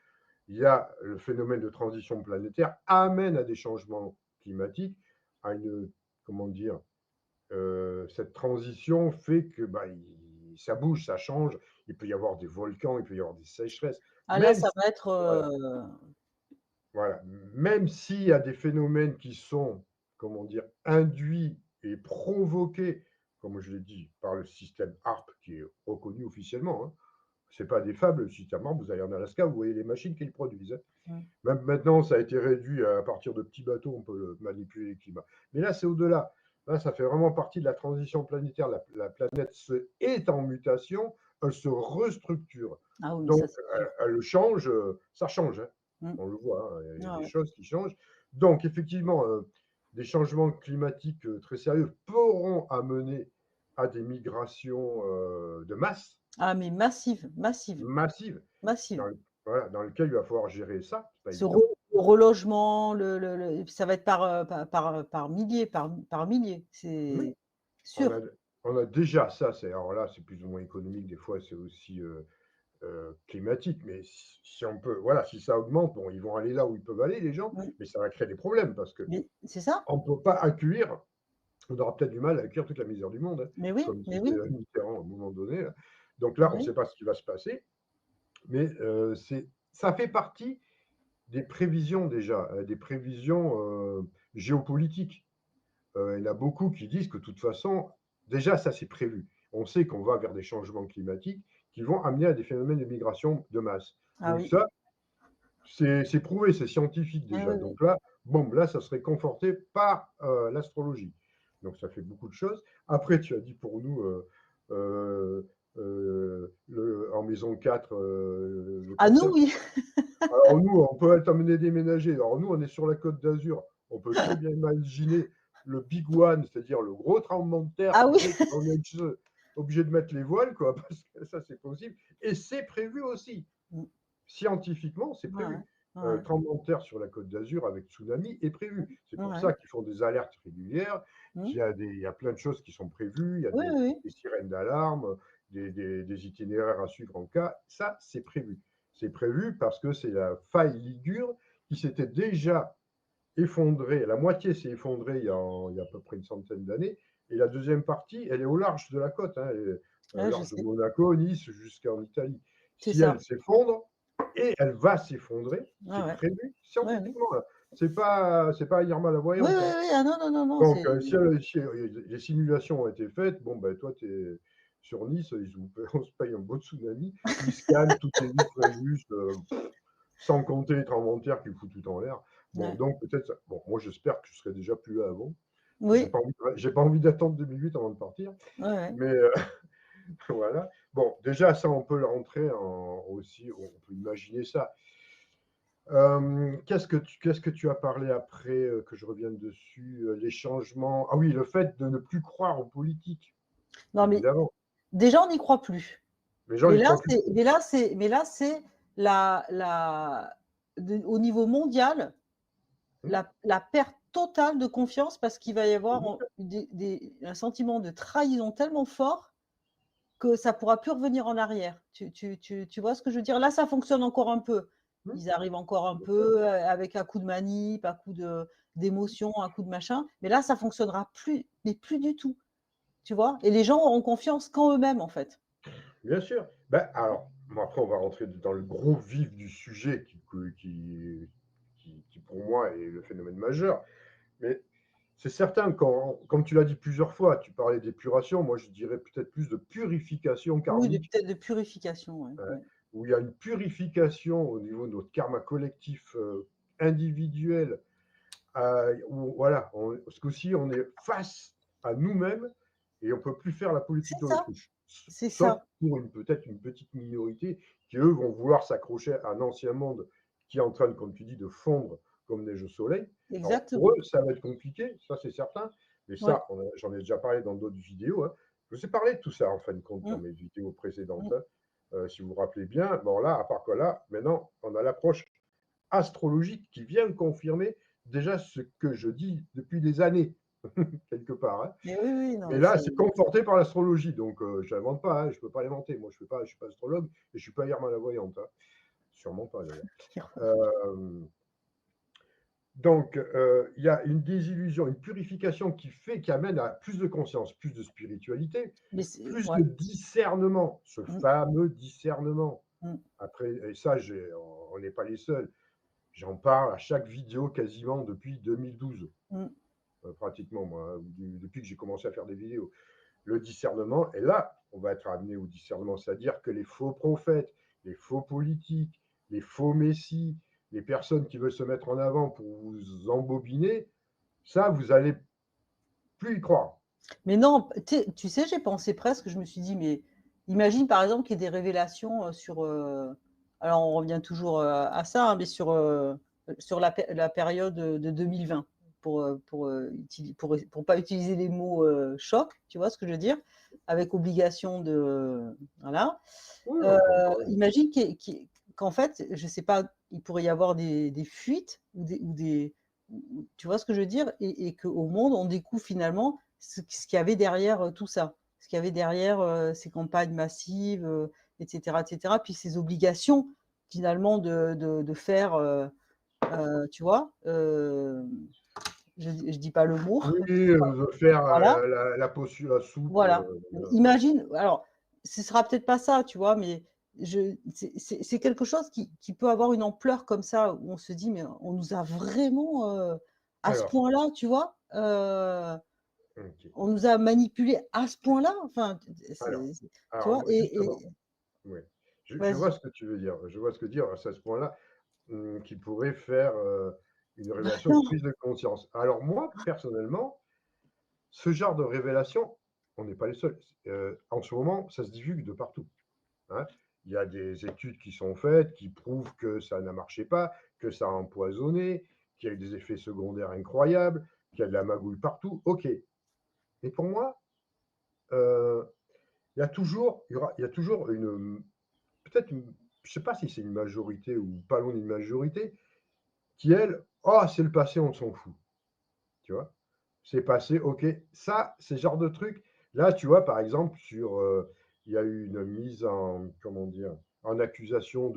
Il y a le phénomène de transition planétaire amène à des changements climatiques, à une, comment dire, cette transition fait que bah, ça bouge, ça change. Il peut y avoir des volcans, il peut y avoir des sécheresses. Ah là, Même ça si, va être, voilà, voilà, même s'il y a des phénomènes qui sont, comment dire, induits et provoqués, comme je l'ai dit, par le système HARP qui est reconnu officiellement, hein. C'est pas des fables, le système HARP, vous allez en Alaska, vous voyez les machines qui le produisent, hein. mmh. Même maintenant, ça a été réduit à partir de petits bateaux, on peut manipuler le climat. Mais là, c'est au-delà. Là, ça fait vraiment partie de la transition planétaire. La planète est en mutation, elle se restructure. Ah oui, ça Donc, c'est sûr. elle change, ça change, hein. Mmh. On le voit, hein, il y a Ouais, des ouais. choses qui changent. Donc, effectivement, des changements climatiques très sérieux pourront amener à des migrations de masse, Ah mais massive, massive, massives, massive. dans, voilà, dans lesquelles il va falloir gérer ça, c'est pas Ce évident. le relogement, ça va être par milliers, par milliers, Oui. c'est On sûr. a, on a déjà ça, alors là, c'est plus ou moins économique, des fois, c'est aussi climatique, mais si on peut, voilà, si ça augmente, bon, ils vont aller là où ils peuvent aller, les gens, Mmh. mais ça va créer des problèmes parce que Mais c'est ça. on ne peut pas accueillir, on aura peut-être du mal à accueillir toute la misère du monde, hein, comme Mais disait oui. Mitterrand à un moment donné, là. Donc là, on ne Oui. sait pas ce qui va se passer, mais ça fait partie des prévisions déjà, des prévisions géopolitiques. Il y en a beaucoup qui disent que de toute façon, déjà, ça c'est prévu. On sait qu'on va vers des changements climatiques qui vont amener à des phénomènes de migration de masse. Ah Donc oui. ça, c'est prouvé, c'est scientifique Oui, déjà. oui, oui. Donc là, bon, là, ça serait conforté par l'astrologie. Donc ça fait beaucoup de choses. Après, tu as dit pour nous, en maison 4, le Ah nous, concept. oui. Alors nous, on peut être amené déménager. Alors nous, on est sur la Côte d'Azur. On peut très bien imaginer le big one, c'est-à-dire le gros tremblement de terre Ah qui oui. fait qu'on est obligé de mettre les voiles, quoi, parce que ça, c'est possible. Et c'est prévu aussi. Mm. Scientifiquement, c'est Ouais, prévu. ouais, Tremblement de terre sur la Côte d'Azur avec tsunami est prévu. C'est pour ouais. ça qu'ils font des alertes régulières, Mm. il y a plein de choses qui sont prévues, il y a Oui, oui, des sirènes d'alarme, des itinéraires à suivre en cas. Ça, c'est prévu. C'est prévu parce que c'est la faille Ligure qui s'était déjà effondrée. La moitié s'est effondrée il y a à peu près une centaine d'années. Et la deuxième partie, elle est au large de la côte, hein, au ouais, je large de sais. Monaco, Nice, jusqu'en Italie. C'est Si elle ça. s'effondre, et elle va s'effondrer, Ouais, c'est ouais. prévu Ouais, ouais. scientifiquement. Là. C'est pas Irma la Oui, voyante. oui, Hein. oui. Ah non, non, non, non. Donc, si les simulations ont été faites, bon, ben, toi, tu es sur Nice, on se paye un beau tsunami, ils scannent toutes les vitres juste, sans compter les tremblements de terre qui foutent tout en l'air. Bon, Ouais. donc peut-être, bon, moi j'espère que je serai déjà plus là avant. Oui. J'ai pas envie d'attendre 2008 avant de partir. Ouais, ouais. Mais voilà. Bon, déjà, ça, on peut le rentrer aussi, on peut imaginer ça. Qu'est-ce que tu as parlé après, que je revienne dessus, les changements? Ah oui, le fait de ne plus croire aux politiques, Non, mais évidemment. déjà, on n'y croit plus. Les gens Mais n'y là, croient plus. c'est au niveau mondial, Mmh, la perte totale de confiance parce qu'il va y avoir bien sûr. un sentiment de trahison tellement fort que ça pourra plus revenir en arrière. Tu vois ce que je veux dire? Là, ça fonctionne encore un peu. Mmh, Ils arrivent encore un bien sûr. peu, avec un coup de manip, un coup d'émotion, un coup de machin, mais là, ça fonctionnera plus, mais plus du tout, tu vois? Et les gens auront confiance qu'en eux-mêmes, en fait. Bien sûr. Ben, alors, bon, après, on va rentrer dans le gros vif du sujet qui, pour moi, est le phénomène majeur. Mais c'est certain, comme tu l'as dit plusieurs fois, tu parlais d'épuration, moi je dirais peut-être plus de purification Oui, karmique, peut-être de purification, ouais, ouais. où il y a une purification au niveau de notre karma collectif individuel, où voilà, ce coup-ci on est face à nous-mêmes et on ne peut plus faire la politique C'est de ça, l'autruche. c'est Sauf ça, pour peut-être une petite minorité qui, eux, vont vouloir s'accrocher à un ancien monde qui est en train, comme tu dis, de fondre comme neige au soleil. Alors, pour exactement. eux, ça va être compliqué, ça c'est certain. Mais Ouais. ça, j'en ai déjà parlé dans d'autres vidéos. Hein. Je vous ai parlé de tout ça, en fin de compte, dans Mmh, mes vidéos précédentes. mmh. Hein. Si vous vous rappelez bien, bon là, à part quoi là, maintenant, on a l'approche astrologique qui vient confirmer déjà ce que je dis depuis des années, quelque part. Hein. Mais oui, oui, non, Mais mais là, c'est c'est conforté par l'astrologie, donc je n'invente pas, hein, je ne peux pas l'inventer. Moi, je ne suis pas astrologue et je ne suis pas Irma la voyante. Hein. Sûrement pas, d'ailleurs. Euh, donc, il y a une désillusion, une purification qui amène à plus de conscience, plus de spiritualité, mais c'est plus ouais. de discernement, ce Mmh, fameux discernement. mmh, Après, et ça, on n'est pas les seuls. J'en parle à chaque vidéo quasiment depuis 2012, mmh. pratiquement, moi, hein, depuis que j'ai commencé à faire des vidéos. Le discernement, et là, on va être amené au discernement, c'est-à-dire que les faux prophètes, les faux politiques, les faux messies, les personnes qui veulent se mettre en avant pour vous embobiner, ça, vous allez plus y croire. Mais non, tu sais, j'ai pensé presque, je me suis dit: «Mais imagine par exemple qu'il y ait des révélations, alors on revient toujours, à ça, hein, mais sur la période, de 2020 pour pas utiliser les mots, choc, tu vois ce que je veux dire? Avec obligation de voilà. Oui, on peut en parler. Imagine qu'en fait, je sais pas, il pourrait y avoir des fuites tu vois ce que je veux dire? Et qu'au monde, on découvre finalement ce qu'il y avait derrière, tout ça. Ce qu'il y avait derrière, ces campagnes massives, et cetera, et cetera. Puis ces obligations finalement de faire, tu vois? Je dis pas le mot. Oui, de faire Voilà. la potion, la soupe. Voilà. Imagine alors, ce sera peut-être pas ça, tu vois, mais c'est quelque chose qui peut avoir une ampleur comme ça, où on se dit, mais on nous a vraiment à ce Alors, point-là, tu vois, ok. on nous a manipulés à ce point-là, enfin, Alors, tu alors, vois, moi, justement, oui. Je vois vas-y. ce que tu veux dire. Je vois ce que dire à ce point-là, qui pourrait faire une révélation, une prise de conscience. Alors moi, personnellement, ce genre de révélation, on n'est pas les seuls. En ce moment, ça se divulgue de partout, hein. Il y a des études qui sont faites qui prouvent que ça n'a marché pas, que ça a empoisonné, qu'il y a eu des effets secondaires incroyables, qu'il y a de la magouille partout. OK. Mais pour moi, euh, il y a toujours peut-être, je ne sais pas si c'est une majorité ou pas loin d'une majorité, qui elle, oh, c'est le passé, on s'en fout. Tu vois, c'est passé, ok. Ça, c'est le genre de truc. Là, tu vois, par exemple, il y a eu une mise en, comment dire, en accusation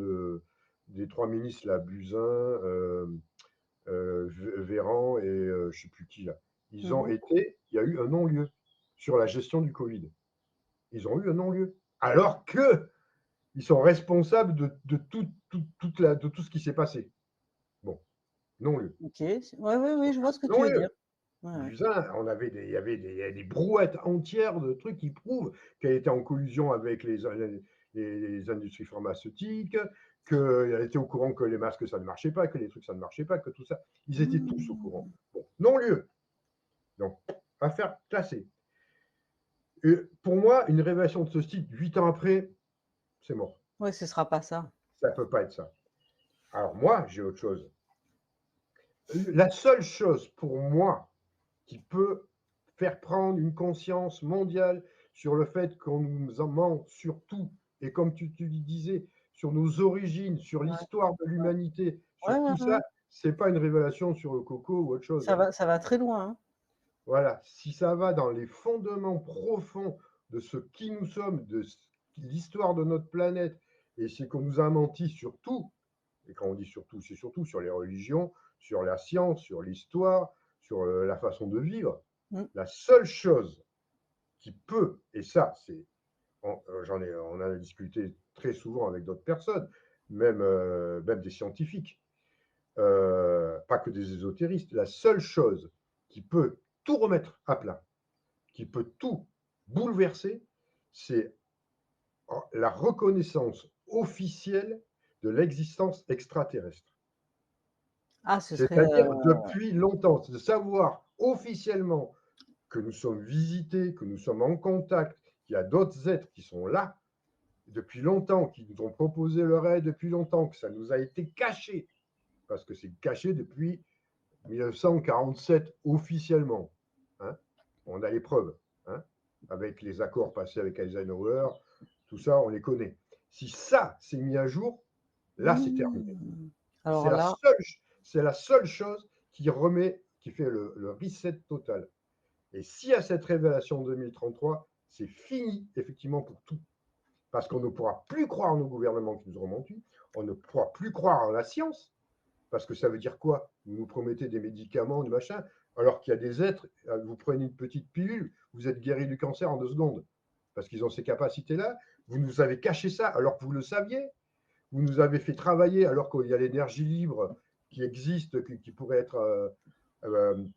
des trois ministres, là, Buzyn, Véran et je ne sais plus qui, là. Il y a eu un non-lieu sur la gestion du Covid. Ils ont eu un non-lieu. Alors que ils sont responsables de de tout ce qui s'est passé. Bon, non-lieu. Ok, ouais, ouais, ouais, je vois ce que tu veux dire. Non-lieu. Ouais, ouais. Buzyn, il y avait des brouettes entières de trucs qui prouvent qu'elle était en collusion avec les industries pharmaceutiques, qu'elle était au courant que les masques, ça ne marchait pas, que les trucs, ça ne marchait pas, que tout ça. Ils étaient tous au courant. Mmh. Bon, non-lieu. Donc, affaire classée. Et pour moi, une révélation de ce style, 8 ans après, c'est mort. Ouais, ce sera pas ça. Ça ne peut pas être ça. Alors moi, j'ai autre chose. La seule chose pour moi qui peut faire prendre une conscience mondiale sur le fait qu'on nous en ment sur tout, et comme tu disais, sur nos origines, sur Ouais, l'histoire de l'humanité, ouais, sur ouais, tout ouais. ça, c'est pas une révélation sur le coco ou autre chose, hein. Ça va très loin, hein. Voilà, si ça va dans les fondements profonds de ce qui nous sommes, de l'histoire de notre planète, et c'est qu'on nous a menti sur tout, et quand on dit surtout, c'est surtout sur les religions, sur la science, sur l'histoire, sur la façon de vivre. Mmh. La seule chose qui peut, et ça, on en a discuté très souvent avec d'autres personnes, même des scientifiques, pas que des ésotéristes, la seule chose qui peut tout remettre à plat, qui peut tout bouleverser, c'est la reconnaissance officielle de l'existence extraterrestre. Ah, ce serait, C'est-à-dire depuis longtemps, c'est de savoir officiellement que nous sommes visités, que nous sommes en contact, qu'il y a d'autres êtres qui sont là depuis longtemps, qui nous ont proposé leur aide depuis longtemps, que ça nous a été caché, parce que c'est caché depuis 1947 officiellement, hein. On a les preuves, hein, avec les accords passés avec Eisenhower, tout ça, on les connaît. Si ça c'est mis à jour, là c'est terminé. mmh. C'est Alors la là, seule, c'est la seule chose qui fait le reset total. Et si à cette révélation 2033, c'est fini effectivement pour tout. Parce qu'on ne pourra plus croire nos gouvernements qui nous ont menti, on ne pourra plus croire en la science, parce que ça veut dire quoi? Vous nous promettez des médicaments, du machin, alors qu'il y a des êtres, vous prenez une petite pilule, vous êtes guéri du cancer en 2 secondes, parce qu'ils ont ces capacités-là. Vous nous avez caché ça alors que vous le saviez. Vous nous avez fait travailler alors qu'il y a l'énergie libre qui existe, qui pourrait être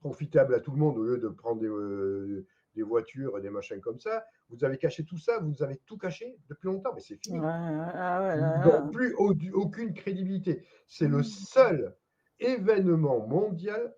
profitable à tout le monde au lieu de prendre des voitures et des machins comme ça. Vous avez caché tout ça, vous nous avez tout caché depuis longtemps, mais c'est ouais, fini. ah ouais, Nous là, n'avons là. plus aucune crédibilité. C'est le Mmh. seul événement mondial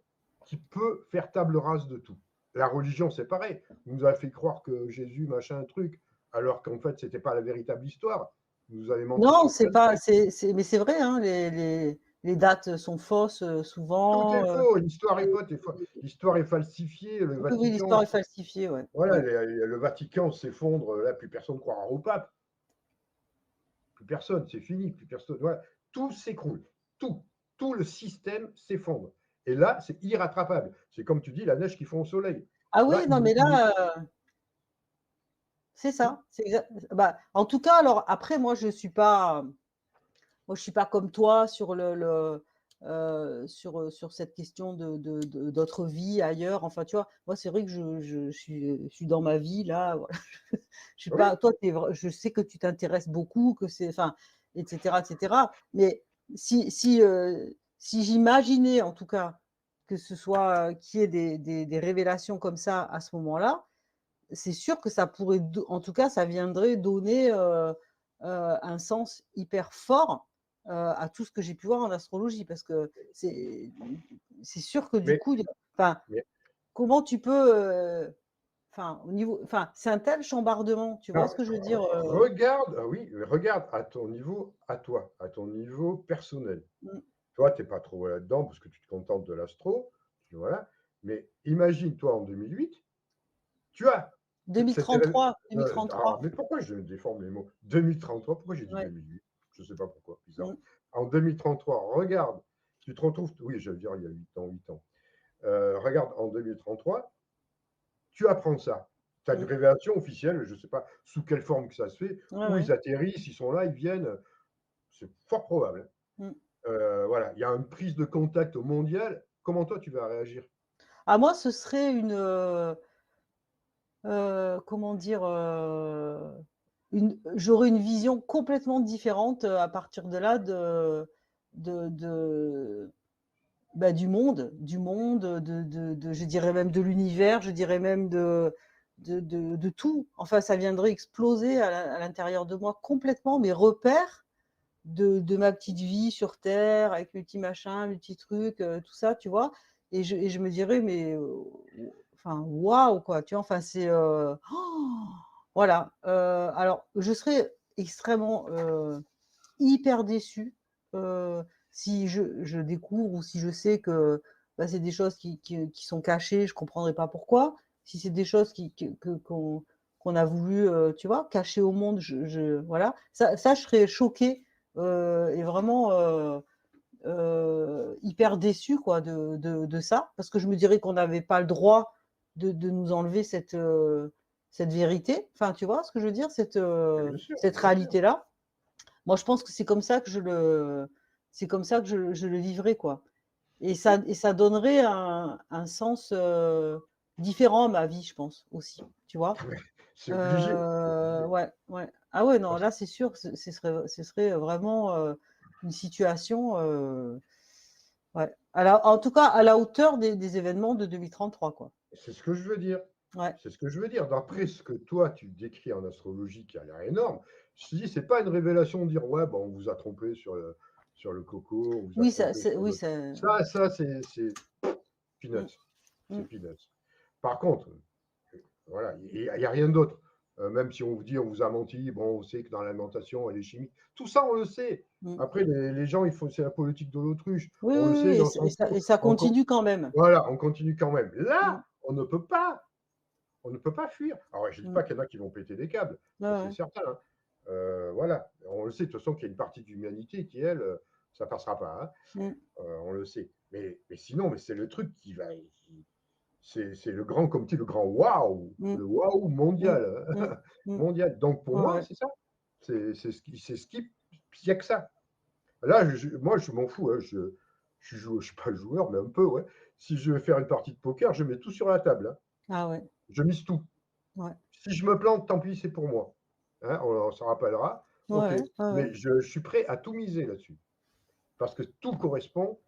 qui peut faire table rase de tout. La religion, c'est pareil. Vous nous avez fait croire que Jésus, machin, truc, alors qu'en fait, ce n'était pas la véritable histoire. Vous nous avez menti Non, sur c'est plein de pas, trucs. mais c'est vrai, hein, les dates sont fausses Tout est souvent. faux, l'histoire est fausse, l'histoire est falsifiée, le Oui, oui, Vatican, l'histoire est falsifiée, ouais. voilà, Ouais. le Vatican s'effondre, là, plus personne ne croira au pape, plus personne, c'est fini, plus personne, voilà. Tout s'écroule, tout, tout le système s'effondre. Et là, c'est irrattrapable. C'est comme tu dis, la neige qui fond au soleil. Ah Là, oui, non, mais là, c'est tout, ça. Bah, en tout cas, alors après, moi, je suis pas comme toi sur sur cette question d'autres vies ailleurs. Enfin, tu vois, moi, c'est vrai que je suis dans ma vie là. Voilà. Je suis Oui, pas. Toi, je sais que tu t'intéresses beaucoup, que c'est, enfin, etc., etc. Mais si j'imaginais, en tout cas, que ce soit qu'il y ait des révélations comme ça à ce moment-là, c'est sûr que ça pourrait, en tout cas, ça viendrait donner un sens hyper fort à tout ce que j'ai pu voir en astrologie, parce que c'est sûr que du mais, coup, enfin, mais comment tu peux, enfin, au niveau, enfin, c'est un tel chambardement, tu vois non, ce que je veux dire regarde, ah oui, regarde à ton niveau, à toi, à ton niveau personnel. mm, Toi, tu n'es pas trop là-dedans parce que tu te contentes de l'astro, voilà. Mais imagine, toi, en 2008, tu as cette 2033, 2033, mais pourquoi je déforme les mots? 2033, pourquoi j'ai dit ouais, 2008? Je ne sais pas pourquoi, bizarre. mm, En 2033, regarde, tu te retrouves, oui, je veux dire, il y a 8 ans, 8 ans. Regarde, en 2033, tu apprends ça. Tu as une mm, révélation officielle, je ne sais pas sous quelle forme que ça se fait, ouais, où ouais, ils atterrissent, ils sont là, ils viennent, c'est fort probable. mm. Voilà, il y a une prise de contact mondiale. Comment toi, tu vas réagir? À moi, ce serait une, comment dire, j'aurais une vision complètement différente à partir de là de, de, bah, du monde, je dirais même de l'univers, je dirais même de tout. Enfin, ça viendrait exploser à l'intérieur de moi complètement mes repères de ma petite vie sur Terre avec mes petits machins, mes petits trucs, tout ça, tu vois. Et je me dirais, mais enfin, waouh, quoi, tu vois, enfin, c'est. Voilà. Alors, je serais extrêmement hyper déçue si je découvre ou si je sais que bah, c'est des choses qui sont cachées, je ne comprendrai pas pourquoi. Si c'est des choses qu'on a voulu, tu vois, cacher au monde, voilà. Ça, je serais choquée et vraiment hyper déçue quoi, de ça, parce que je me dirais qu'on n'avait pas le droit de nous enlever cette vérité. Enfin, tu vois ce que je veux dire, Bien sûr, cette bien sûr. réalité-là. Moi, je pense que c'est comme ça que c'est comme ça que je le vivrais, quoi. Et ça donnerait un sens différent à ma vie, je pense, aussi, tu vois. C'est obligé, c'est obligé. Ouais, ouais. Ah ouais, non, Parce là, c'est sûr que ce serait vraiment une situation, ouais. En tout cas, à la hauteur des événements de 2033, quoi. c'est ce que je veux dire. Ouais. C'est ce que je veux dire. D'après Mm. ce que toi, tu décris en astrologie, qui a l'air énorme, je te dis, c'est pas une révélation de dire, ouais, bon, on vous a trompé sur le coco, on vous a Oui, trompé sur oui, le. Ça, c'est mm, peanuts. C'est mm, peanuts. Par contre, voilà, il n'y a rien d'autre. Même si on vous dit on vous a menti, bon, on sait que dans l'alimentation, elle est chimique. Tout ça, on le sait. mm. Après, les gens, c'est la politique de l'autruche. Oui, On oui, le oui, sait et, dans le ça, et sens ça- où et ça continue quand même. voilà, on continue quand même. Mm, Là, on ne peut pas fuir. Alors, je ne dis mm. pas qu'il y en a qui vont péter des câbles, Ouais, ça c'est ouais. certain, hein. Voilà, on le sait de toute façon qu'il y a une partie de l'humanité qui, elle, ça ne passera pas, hein. Mm, On le sait. Mais sinon, mais c'est le truc qui va. C'est le grand, comme tu dis, mm, le waouh mm, mondial, mm, hein. mm. Mondial. Donc pour Ouais, moi, ouais. c'est ça. C'est ce qui, il n'y a que ça. Là, moi, je m'en fous, hein. Je suis pas le joueur, mais un peu, ouais. Si je vais faire une partie de poker, je mets tout sur la table, hein. Ah ouais, Je mise tout. ouais. Si je me plante, tant pis, c'est pour moi. Hein, on s'en rappellera. Ouais, OK. ouais, ouais, ouais. Mais je suis prêt à tout miser là-dessus. Parce que tout correspond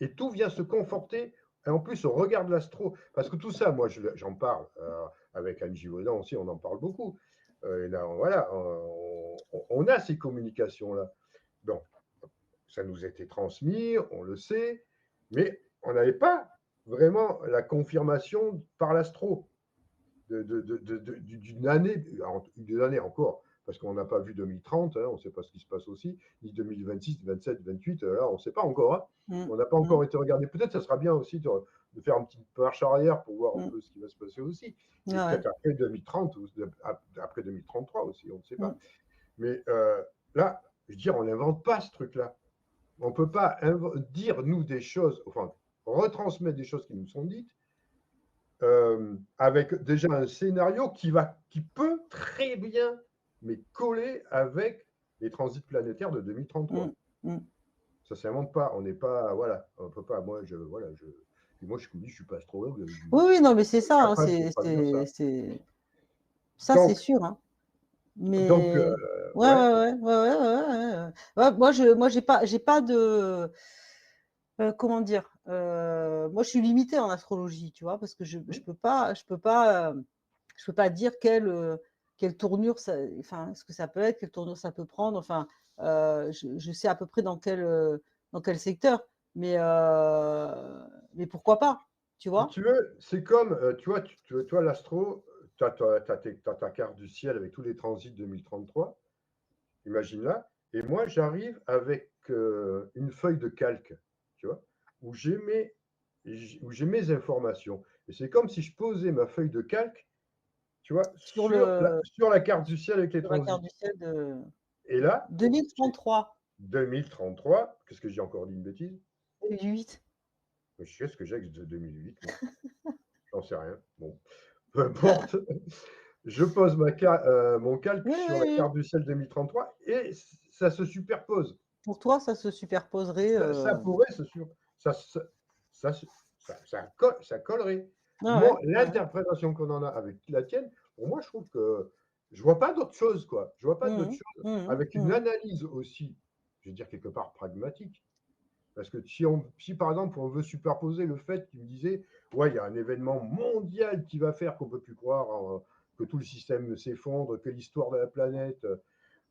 et tout vient se conforter. Et en plus, on regarde l'astro. Parce que tout ça, moi, j'en parle avec Anne Givaudan aussi, on en parle beaucoup. Et là, voilà, on a ces communications-là. Bon, ça nous a été transmis, on le sait, mais on n'avait pas vraiment la confirmation par l'astro d'une année encore, parce qu'on n'a pas vu 2030, hein, on ne sait pas ce qui se passe aussi, ni 2026, 27, 28, là, on ne sait pas encore, hein. Mm, On n'a pas mm, encore été regardé. Peut-être ça sera bien aussi de faire une petite marche arrière pour voir un mm. peu ce qui va se passer aussi. Ouais, Et ouais. peut-être après 2030, ou après 2033 aussi, on ne sait Mm, pas. Mais là, je veux dire, on n'invente pas ce truc-là. On ne peut pas dire, nous, des choses, enfin, retransmettre des choses qui nous sont dites, avec déjà un scénario qui peut très bien mais coller avec les transits planétaires de mm, 2033. mm. Ça s'invente pas. On n'est pas, voilà, on peut pas. Moi, je suis pas astrologue. Oui, oui, non, mais c'est Je suis ça, hein, capable de pas dire ça. ça, c'est Donc, sûr, hein. donc, Mais ouais, ouais. ouais, ouais, ouais, ouais, ouais, ouais. Ouais, moi, j'ai pas de, comment dire, moi, je suis limitée en astrologie, tu vois, parce que je peux pas dire quelle tournure ça, enfin, ce que ça peut être, quelle tournure ça peut prendre. Enfin, je sais à peu près dans quel secteur, mais pourquoi pas, tu Si vois? tu veux, c'est comme, tu vois, toi, l'astro, tu as, ta carte du ciel avec tous les transits 2033, imagine là, et moi, j'arrive avec une feuille de calque, tu vois, où j'ai mes informations. Et c'est comme si je posais ma feuille de calque, tu vois, Sur le, sur la carte du ciel avec les sur la carte transits. du ciel de Et là, j'ai 2033, 2033, qu'est-ce que j'ai encore dit une bêtise? 2008. Je sais ce que j'ai avec 2008, moi. J'en sais rien. Bon, peu importe. Je pose mon calque Oui, sur oui, la oui. carte du ciel 2033 et ça se superpose. Pour toi, ça se superposerait. Ça pourrait ça, ça, ça, ça collerait. Ah ouais, Moi, ouais. l'interprétation qu'on en a avec la tienne, pour moi, je trouve que je vois pas d'autre chose, quoi. Je vois pas d'autre Mhm, chose mhm, avec une mhm. analyse aussi, je veux dire quelque part pragmatique. Parce que si par exemple on veut superposer le fait qu'il me disait, ouais, il y a un événement mondial qui va faire qu'on ne peut plus croire, que tout le système s'effondre, que l'histoire de la planète,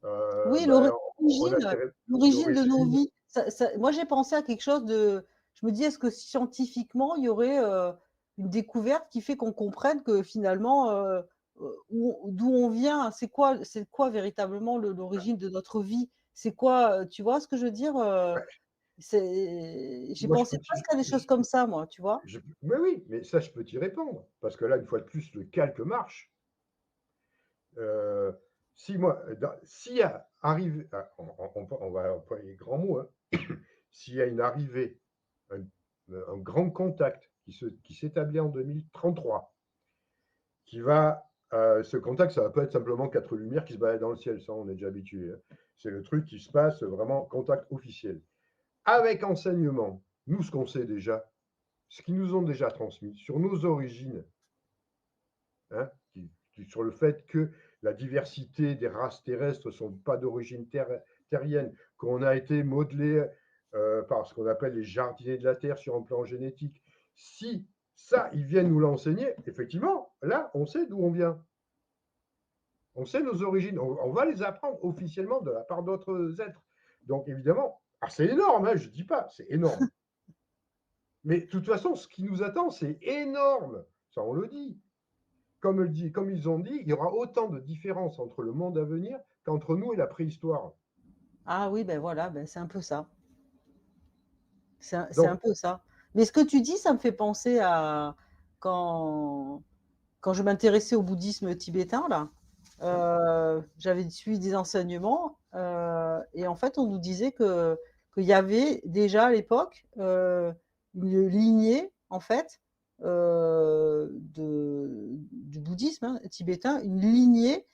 Oui, ben, on a l'origine, l'origine de nos l'origine. vies. Moi, j'ai pensé à quelque chose de. Je me dis, est-ce que scientifiquement, il y aurait une découverte qui fait qu'on comprenne que finalement, d'où on vient, c'est quoi véritablement l'origine de notre vie? C'est quoi, tu vois ce que je veux dire? J'ai Moi, je pensé peux presque à des choses comme ça, moi, tu vois? mais oui, mais ça, je peux t'y répondre. Parce que là, une fois de plus, le calque marche. Euh, si moi, s'il y a arrivé, on va employer les grands mots, hein. S'il y a une arrivée, un grand contact qui s'établit en 2033, qui va, ce contact, ça ne va pas être simplement quatre lumières qui se baladent dans le ciel, ça on est déjà habitué, hein. C'est le truc qui se passe vraiment contact officiel. Avec enseignement, nous, ce qu'on sait déjà, ce qu'ils nous ont déjà transmis sur nos origines, hein, sur le fait que la diversité des races terrestres ne sont pas d'origine terrienne, qu'on a été modelé par ce qu'on appelle les jardiniers de la Terre sur un plan génétique. Si ça, ils viennent nous l'enseigner, effectivement, là, on sait d'où on vient. On sait nos origines. On va les apprendre officiellement de la part d'autres êtres. Donc, évidemment, c'est énorme, hein, je ne dis pas, c'est énorme. Mais de toute façon, ce qui nous attend, c'est énorme. Ça, on le dit. Comme ils ont dit, il y aura autant de différences entre le monde à venir qu'entre nous et la préhistoire. Ah oui, ben voilà, ben c'est un peu ça. C'est un Donc, peu ça. Mais ce que tu dis, ça me fait penser à quand, quand je m'intéressais au bouddhisme tibétain, là, j'avais suivi des enseignements et en fait, on nous disait qu'il y avait déjà à l'époque une lignée, en fait, du bouddhisme tibétain, une lignée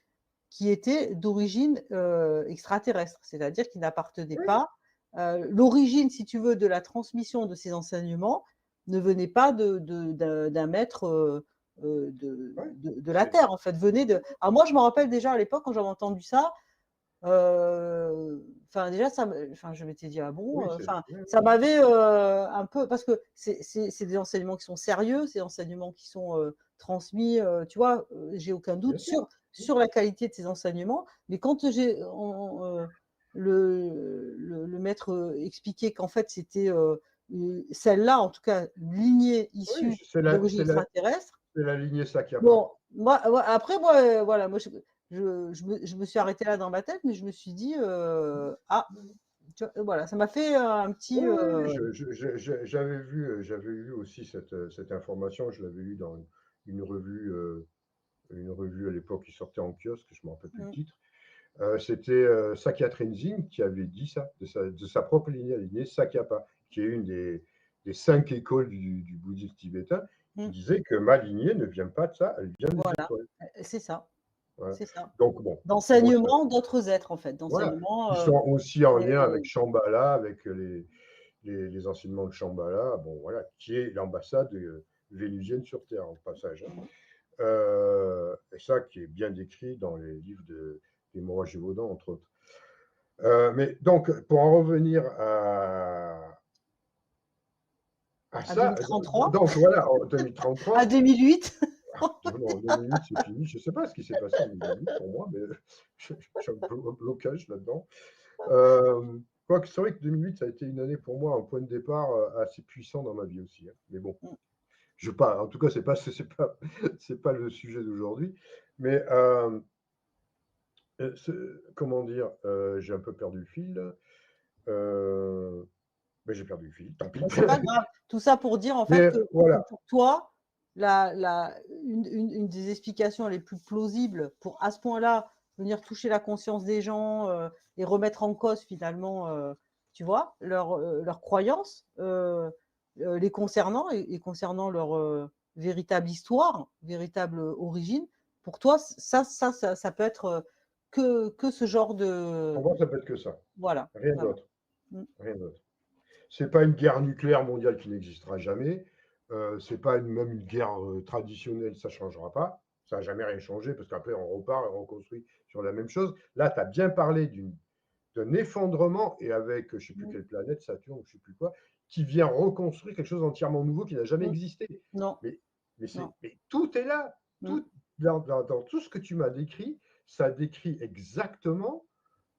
qui était d'origine extraterrestre, c'est-à-dire qui n'appartenait oui, pas. L'origine, si tu veux, de la transmission de ces enseignements ne venait pas d'un maître oui, de la Terre, en fait. Venait de. Alors moi, je me rappelle déjà à l'époque, quand j'avais entendu ça, enfin déjà, je m'étais dit, ah bon, oui, enfin, oui, ça m'avait un peu, parce que c'est des enseignements qui sont sérieux, c'est des enseignements qui sont transmis, tu vois, j'ai aucun doute bien sûr. sur la qualité de ces enseignements, mais quand le maître expliquait qu'en fait c'était celle-là, en tout cas, lignée Oui, issue d'origine extraterrestre. c'est la lignée Sakyapa. Bon, après, moi, voilà, moi, je me suis arrêtée là dans ma tête, mais je me suis dit, ah, voilà, ça m'a fait un petit. Oui, oui, j'avais vu aussi cette information, je l'avais lu dans une revue, une revue à l'époque qui sortait en kiosque, je ne me rappelle plus le titre. C'était Sakya Tenzin qui avait dit ça, de sa propre lignée Sakyapa, qui est une des 5 écoles du bouddhisme tibétain, qui Mm, disait que ma lignée ne vient pas de ça, elle vient des voilà, étoiles. c'est ça, Voilà. c'est ça. Donc bon, moi, D'enseignement d'autres êtres, en fait, voilà, d'enseignement. qui sont aussi en lien Et- avec Shambhala, avec les enseignements de Shambhala, bon voilà, qui est l'ambassade vénusienne sur Terre, en passage. Et ça qui est bien décrit dans les livres des Moira Gévaudan, entre autres. Mais donc, pour en revenir à À ça, 2033, donc voilà, en 2033. à 2008. Non, en 2008, c'est fini. Je ne sais pas ce qui s'est passé en 2008 pour moi, mais j'ai un blocage là-dedans. Quoique, c'est vrai que 2008, ça a été une année pour moi, un point de départ assez puissant dans ma vie aussi. Hein. Mais bon, en tout cas, c'est pas le sujet d'aujourd'hui. Mais comment dire, j'ai un peu perdu le fil. Mais j'ai perdu le fil, tant pis. C'est pas grave. Tout ça pour dire en fait Mais que voilà. pour toi, une des explications les plus plausibles pour à ce point-là venir toucher la conscience des gens et remettre en cause finalement, tu vois, leurs croyances les concernant et concernant leur véritable histoire, véritable origine. Pour toi, ça peut être que ce genre de Pour moi, ça peut être que ça. voilà. Rien Voilà. d'autre. Rien d'autre. C'est pas une guerre nucléaire mondiale qui n'existera jamais. C'est pas même une guerre traditionnelle, ça ne changera pas. Ça n'a jamais rien changé parce qu'après, on repart et on reconstruit sur la même chose. Là, tu as bien parlé d'un effondrement et avec, je ne sais plus quelle planète, Saturne, je ne sais plus quoi, qui vient reconstruire quelque chose d'entièrement nouveau qui n'a jamais existé. Non. Mais Non. tout est là. Mm. Dans tout ce que tu m'as décrit, ça décrit exactement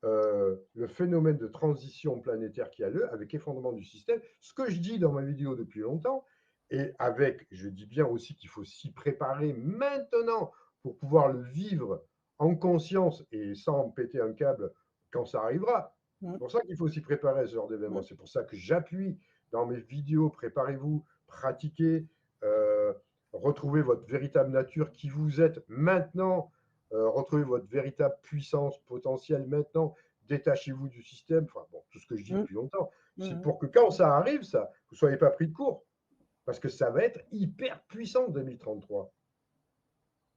le phénomène de transition planétaire qui a lieu avec effondrement du système, ce que je dis dans ma vidéo depuis longtemps, et avec, je dis bien aussi qu'il faut s'y préparer maintenant pour pouvoir le vivre en conscience et sans péter un câble quand ça arrivera. C'est pour ça qu'il faut s'y préparer à ce genre d'événement. C'est pour ça que j'appuie dans mes vidéos, préparez-vous, pratiquez, retrouvez votre véritable nature, qui vous êtes maintenant, retrouvez votre véritable puissance potentielle maintenant, détachez-vous du système, enfin bon, tout ce que je dis depuis longtemps, c'est pour que quand ça arrive, ça, vous ne soyez pas pris de court, parce que ça va être hyper puissant en 2033.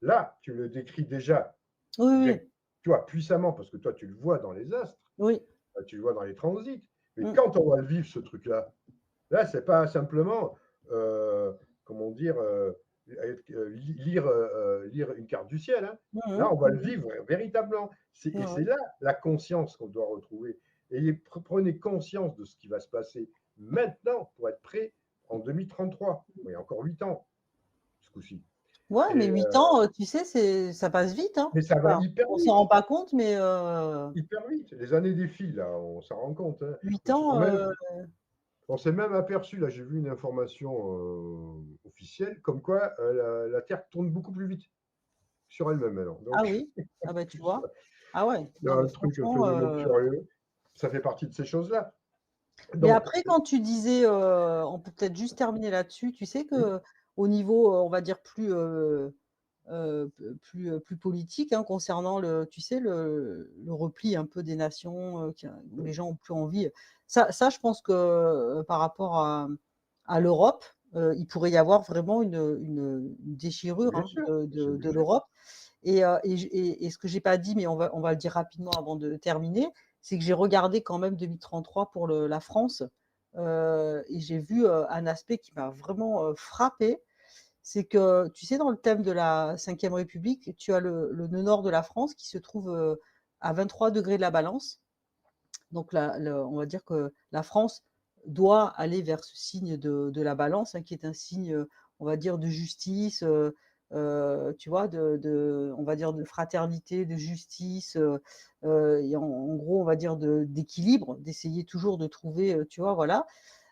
Là, tu le décris déjà, bien, Oui, tu vois, puissamment, parce que toi, tu le vois dans les astres, oui. tu le vois dans les transits, mais quand on va le vivre, ce truc-là, là, c'est pas simplement, comment dire, lire une carte du ciel. Hein. Là, on va le vivre véritablement. Et c'est là la conscience qu'on doit retrouver. Et prenez conscience de ce qui va se passer maintenant pour être prêt en 2033. Il y a encore 8 ans, ce coup-ci. Ouais, mais 8 ans, tu sais, ça passe vite. Hein. Mais ça va Enfin, hyper on s'en vite. rend pas compte, mais Hyper vite. Les années défilent, là, on s'en rend compte. Hein. 8 ans. On s'est même aperçu, là j'ai vu une information officielle, comme quoi la Terre tourne beaucoup plus vite sur elle-même maintenant. Ah Donc, oui, ah bah tu vois. Ah ouais, il y a non, mais un truc, un franchement. phénomène curieux. Ça fait partie de ces choses-là. Mais Donc, après, quand tu disais, on peut peut-être juste terminer là-dessus, tu sais oui, que au niveau, on va dire plus politique, hein, concernant tu sais, le repli un peu des nations, où les gens ont plus envie. Ça, je pense que par rapport à l'Europe, il pourrait y avoir vraiment une déchirure bien hein, sûr, c'est de obligé. l'Europe. Et ce que j'ai pas dit, mais on va le dire rapidement avant de terminer, c'est que j'ai regardé quand même 2033 pour la France, et j'ai vu un aspect qui m'a vraiment frappé. C'est que, tu sais, dans le thème de la Ve République, tu as le nord de la France qui se trouve à 23 degrés de la balance. Donc, on va dire que la France doit aller vers ce signe de la balance, hein, qui est un signe, on va dire, de justice, tu vois, on va dire de fraternité, de justice, et en gros, on va dire d'équilibre, d'essayer toujours de trouver, tu vois, voilà.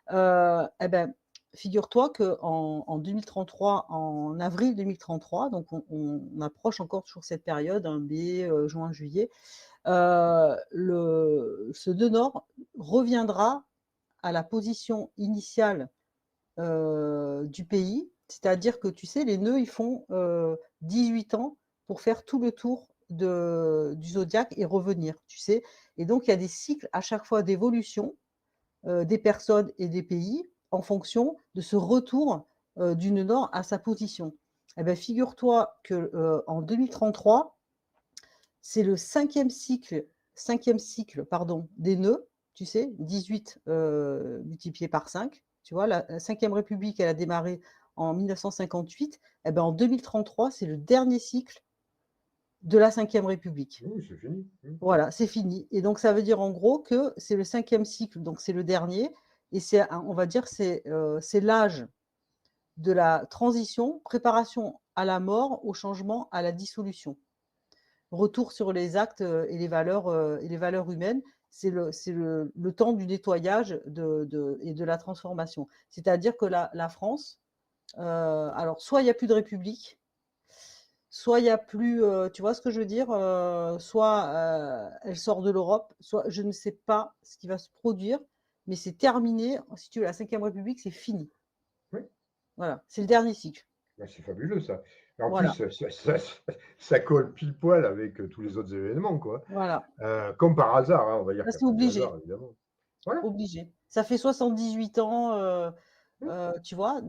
Eh ben, figure-toi qu'en 2033, en avril 2033, donc on approche encore toujours cette période, hein, mai, juin, juillet, ce nœud nord reviendra à la position initiale du pays, c'est-à-dire que tu sais, les nœuds, ils font 18 ans pour faire tout le tour du zodiaque et revenir, tu sais. Et donc, il y a des cycles à chaque fois d'évolution des personnes et des pays en fonction de ce retour du nœud nord à sa position. Eh bien, figure-toi qu'en 2033, c'est le cinquième cycle pardon, des nœuds. tu sais, 18 multiplié par 5. Tu vois, la 5e République, elle a démarré en 1958. Eh ben, en 2033, c'est le dernier cycle de la 5e République. Oui, c'est fini. Voilà, c'est fini. Et donc, ça veut dire en gros que c'est le 5e cycle, donc c'est le dernier. Et c'est, on va dire, c'est l'âge de la transition, préparation à la mort, au changement, à la dissolution. Retour sur les actes et les valeurs humaines. C'est le temps du nettoyage et de la transformation. C'est-à-dire que la France, alors soit il n'y a plus de république, soit il n'y a plus, tu vois ce que je veux dire, soit elle sort de l'Europe, soit je ne sais pas ce qui va se produire, mais c'est terminé. Si tu veux, la 5e République, c'est fini. Oui. Voilà, c'est le dernier cycle. Ben, c'est fabuleux ça. Et en Voilà. plus, ça colle pile poil avec tous les autres événements, quoi. Voilà. Comme par hasard, hein, on va dire Ça, qu'il n'y c'est a pas de obligé. hasard, évidemment. Voilà. Obligé. Ça fait 78 ans, Mmh. tu vois,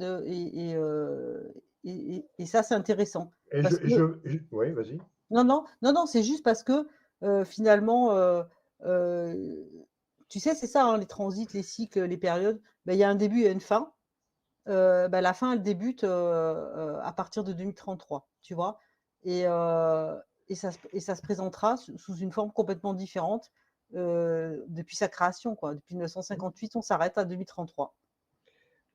et ça, c'est intéressant. Et Parce que, oui, vas-y. non, non, non, non, c'est juste parce que finalement, euh, tu sais, c'est ça, hein, les transits, les cycles, les périodes, ben, il y a un début et une fin. Ben, la fin, elle débute à partir de 2033, tu vois. Et, euh, et ça se présentera sous une forme complètement différente depuis sa création, quoi. Depuis 1958, on s'arrête à 2033.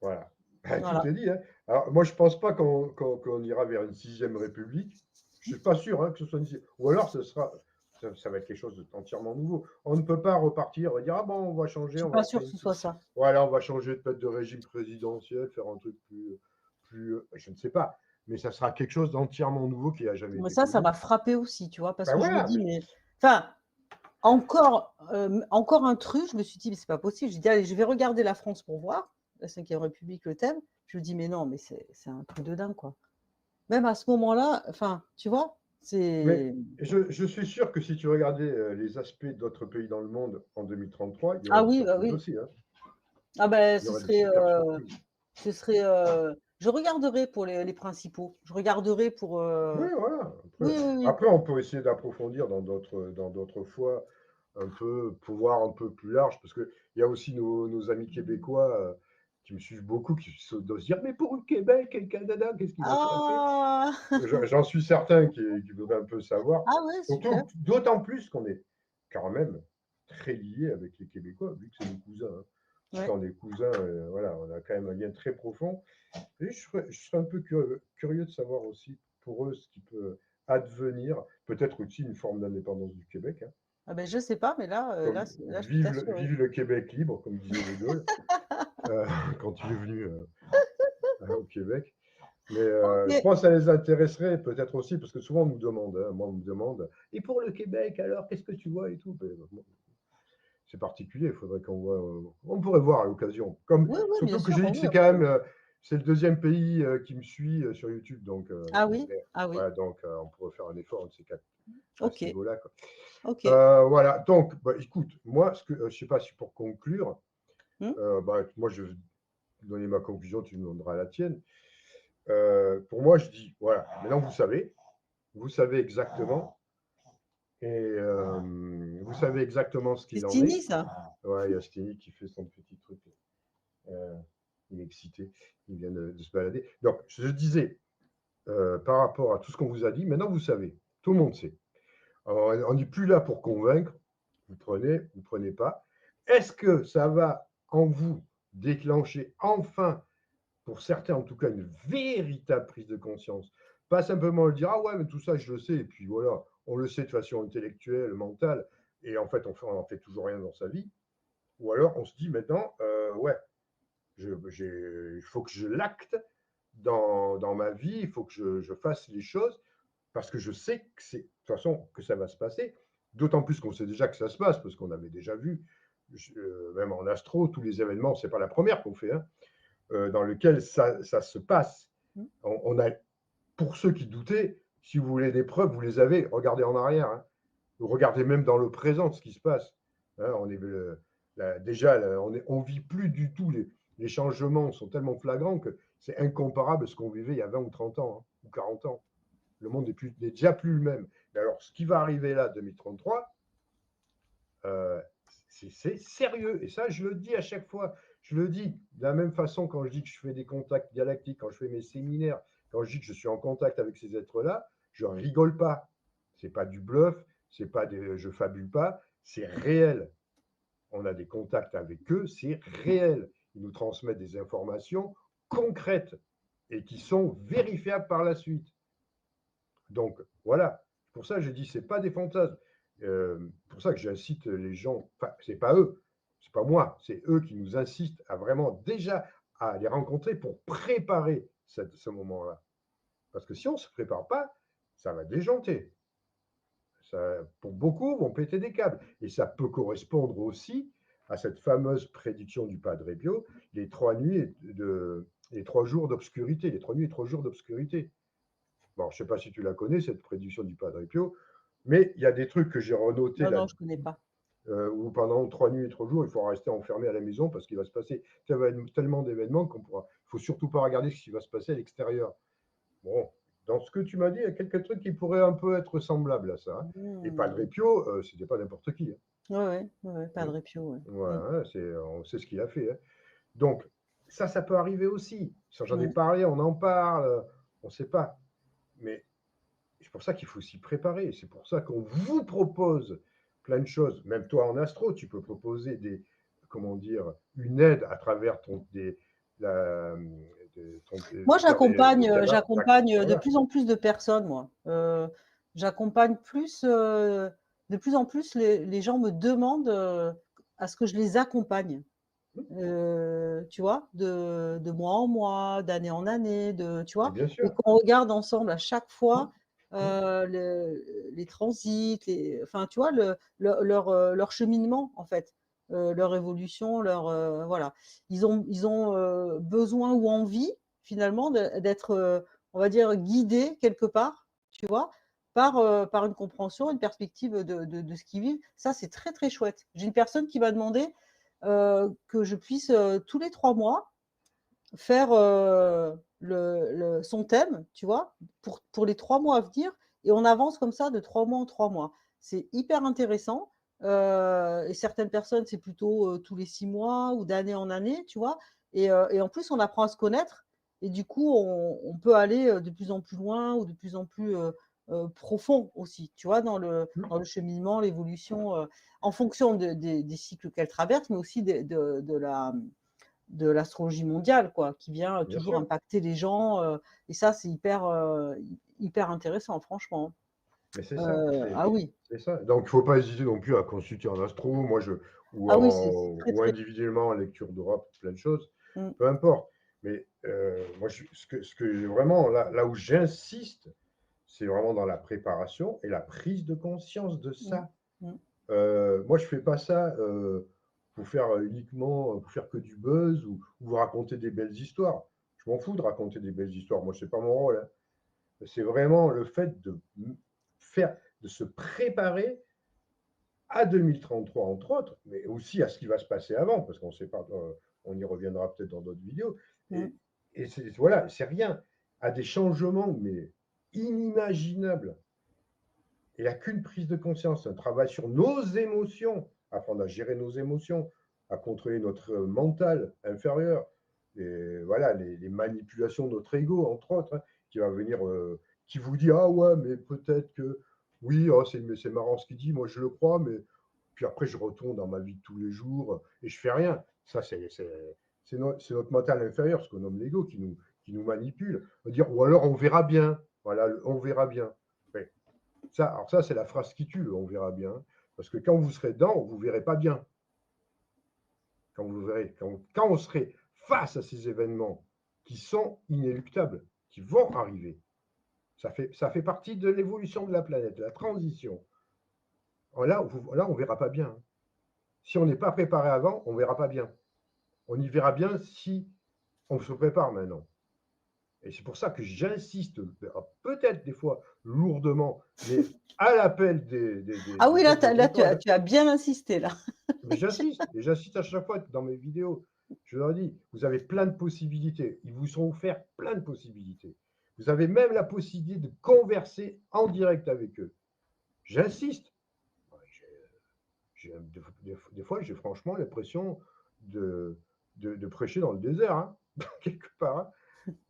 Voilà. Ben, tout Voilà. est dit, hein. Alors, moi, je ne pense pas qu'on ira vers une 6e République. Je ne suis pas sûr hein, que ce soit une 6e. Ou alors, ça va être quelque chose d'entièrement nouveau. On ne peut pas repartir et dire, ah bon, on va Je changer, suis on va pas refaire sûre que une ce soit 6e. ça. Voilà, on va changer peut-être de régime présidentiel, faire un truc je ne sais pas. Mais ça sera quelque chose d'entièrement nouveau qui n'a jamais Mais été ça connu. m'a frappé aussi, tu vois, parce Ben que je me voilà, dis, mais, enfin, encore un truc, je me suis dit, mais c'est pas possible. J'ai dit, allez, je vais regarder la France pour voir, la 5e République, le thème. Je me dis, mais non, mais c'est un truc de dingue, quoi. Même à ce moment-là, enfin, tu vois, mais c'est. je suis sûr que si tu regardais les aspects d'autres pays dans le monde en 2033, il y aurait Ah des oui, bah surprises oui. aussi. Hein. Ah ben, Il y aurait des super surprises. ce serait, je regarderai pour les principaux. Je regarderai pour. Oui, voilà. Oui, oui, oui. Après, on peut essayer d'approfondir dans d'autres fois, un peu, pour voir un peu plus large, parce qu'il y a aussi nos amis québécois qui me suivent beaucoup, qui doivent se dire, mais pour le Québec et le Canada, qu'est-ce qui va se passer? Ah, J'en suis certain qui voudraient un peu savoir. ah ouais, super. Surtout, d'autant plus qu'on est quand même très liés avec les Québécois, vu que c'est nos cousins. Hein. Ouais. Quand on est cousins, voilà, on a quand même un lien très profond. Et je serais un peu curieux de savoir aussi pour eux ce qui peut advenir, peut-être aussi une forme d'indépendance du Québec, hein, Ah ben, je sais pas, mais comme là, je peux t'assurer. vive le Québec libre, comme disait De Gaulle euh, quand il est venu au Québec. Mais je Ok. pense que ça les intéresserait peut-être aussi, parce que souvent on nous demande, hein, moi on me demande, et pour le Québec alors, qu'est-ce que tu vois et tout. C'est particulier, il faudrait qu'on voit, on pourrait voir à l'occasion. Oui, oui, bien Surtout que sûr. j'ai Bah dit que oui, c'est quand même, absolument. c'est le deuxième pays qui me suit sur YouTube, donc, Ah oui, ah oui. voilà, donc on pourrait faire un effort de ces quatre à Ok, ce niveau-là. Quoi. ok. Voilà, donc, bah, écoute, moi, je ne sais pas si pour conclure, Hmm. bah, moi je vais donner ma conclusion, tu nous donneras la tienne. Pour moi, je dis, voilà, maintenant vous savez exactement, et vous savez exactement ce C'est qu'il en Stini, est. ça. Ouais, il y a Steny qui fait son petit truc. Il est excité, il vient de se balader. Donc, je disais, par rapport à tout ce qu'on vous a dit, maintenant vous savez, tout le monde sait. Alors, on n'est plus là pour convaincre, vous ne prenez pas. Est-ce que ça va en vous déclencher enfin, pour certains en tout cas, une véritable prise de conscience? Pas simplement le dire, ah ouais, mais tout ça je le sais, et puis voilà, on le sait de façon intellectuelle, mentale, et en fait on n'en fait toujours rien dans sa vie. Ou alors on se dit maintenant, ouais, il faut que je l'acte dans ma vie, il faut que je fasse les choses parce que je sais que c'est de toute façon que ça va se passer. D'autant plus qu'on sait déjà que ça se passe parce qu'on avait déjà vu, même en astro, tous les événements, c'est pas la première qu'on fait, hein, dans lequel ça se passe. Hmm. On a, pour ceux qui doutaient, si vous voulez des preuves, vous les avez. Regardez en arrière. Hein. Regardez même dans le présent ce qui se passe. Hein, on est déjà, on vit plus du tout les changements sont tellement flagrants que c'est incomparable à ce qu'on vivait il y a 20 ou 30 ans, hein, ou 40 ans. Le monde n'est déjà plus le même. Mais alors, ce qui va arriver là, 2033, euh, c'est sérieux. Et ça, je le dis à chaque fois. Je le dis de la même façon quand je dis que je fais des contacts galactiques, quand je fais mes séminaires, quand je dis que je suis en contact avec ces êtres-là, je rigole pas. C'est pas du bluff, c'est pas des, je fabule pas, c'est réel. On a des contacts avec eux, c'est réel. Ils nous transmettent des informations concrètes et qui sont vérifiables par la suite. Donc voilà, pour ça je dis c'est pas des fantasmes. Pour ça que j'incite les gens, enfin c'est pas eux, c'est pas moi, c'est eux qui nous insistent à vraiment déjà à les rencontrer pour préparer ce moment-là. Parce que si on ne se prépare pas, ça va déjanter. Ça, pour beaucoup, vont péter des câbles. Et ça peut correspondre aussi à cette fameuse prédiction du Padre Pio, les 3 jours d'obscurité, les 3 nuits et 3 jours d'obscurité. Bon, je ne sais pas si tu la connais, cette prédiction du Padre Pio, mais il y a des trucs que j'ai renotés Non, là, non, je ne connais pas. où pendant 3 nuits et 3 jours, il faut rester enfermé à la maison parce qu'il va se passer tellement d'événements qu'il ne faut surtout pas regarder ce qui va se passer à l'extérieur. Bon, dans ce que tu m'as dit, il y a quelques trucs qui pourraient un peu être semblables à ça. Et Padre Mmh. Pio, c'était pas n'importe qui. Ouais, Hein. Padre Pio, ouais. Voilà, on sait ce qu'il a fait. Hein. Donc, ça peut arriver aussi. J'en ai Mmh. parlé, on en parle, on ne sait pas. Mais c'est pour ça qu'il faut s'y préparer. C'est pour ça qu'on vous propose plein de choses. Même toi en astro, tu peux proposer comment dire, une aide à travers la, Moi, j'accompagne, j'accompagne de voilà. plus en plus de personnes, moi. J'accompagne plus, de plus en plus, les gens me demandent à ce que je les accompagne. Tu vois, de mois en mois, d'année en année, tu Et vois, bien et sûr. qu'on regarde ensemble à chaque fois Mmh. les transits, enfin, tu vois, leur cheminement, en fait, leur évolution, voilà. Ils ont besoin ou envie, finalement, d'être, on va dire, guidés quelque part, tu vois, par une compréhension, une perspective de ce qu'ils vivent. Ça, c'est très, très chouette. J'ai une personne qui m'a demandé que je puisse tous les 3 mois faire son thème, tu vois, pour les 3 mois à venir, et on avance comme ça de 3 mois en 3 mois. C'est hyper intéressant. Et certaines personnes, c'est plutôt tous les 6 mois ou d'année en année, tu vois. Et en plus, on apprend à se connaître, et du coup, on peut aller de plus en plus loin ou de plus en plus profond aussi, tu vois, dans le cheminement, l'évolution, en fonction des cycles qu'elle traverse, mais aussi de l'astrologie mondiale, quoi, qui vient Bien toujours sûr. impacter les gens. Et ça, c'est hyper intéressant, franchement. Mais c'est ça. Ah oui, C'est ça. Donc, il ne faut pas hésiter non plus à consulter en astro, ah oui, c'est très, ou très. individuellement en lecture d'Europe, plein de choses. Mm, Peu importe. Mais moi, ce que vraiment, là où j'insiste, c'est vraiment dans la préparation et la prise de conscience de mm, ça. mm. Moi, je ne fais pas ça pour faire uniquement, pour faire que du buzz ou vous raconter des belles histoires. Je m'en fous de raconter des belles histoires. Moi, ce n'est pas mon rôle. Hein. C'est vraiment le fait de se préparer à 2033, entre autres, mais aussi à ce qui va se passer avant, parce qu'on ne sait pas, on y reviendra peut-être dans d'autres vidéos. Mm. Et voilà, c'est rien, à des changements, mais inimaginables. Il n'y a qu'une prise de conscience, un travail sur nos émotions, apprendre à gérer nos émotions, à contrôler notre mental inférieur, et voilà, les manipulations de notre ego, entre autres, hein, qui va venir, qui vous dit, ah ouais, mais peut-être que, oui, oh, c'est marrant ce qu'il dit, moi je le crois, mais puis après je retourne dans ma vie de tous les jours et je fais rien. Ça, c'est notre mental inférieur, ce qu'on nomme l'ego, qui nous manipule. On va dire, ou alors on verra bien, voilà, on verra bien. Mais alors ça, c'est la phrase qui tue, on verra bien. Parce que quand vous serez dedans, vous ne verrez pas bien. Quand vous verrez, quand on serait face à ces événements qui sont inéluctables, qui vont arriver, ça fait partie de l'évolution de la planète, de la transition. Là, on ne verra pas bien. Si on n'est pas préparé avant, on ne verra pas bien. On y verra bien si on se prépare maintenant. Et c'est pour ça que j'insiste, peut-être des fois lourdement, mais à l'appel Ah oui, des là, êtres des là tu as, étoiles. tu as bien insisté, là. Mais j'insiste, et j'insiste à chaque fois dans mes vidéos. Je leur dis, vous avez plein de possibilités. Ils vous sont offerts plein de possibilités. Vous avez même la possibilité de converser en direct avec eux. J'insiste. des fois, j'ai franchement l'impression de prêcher dans le désert, hein, quelque part. Hein.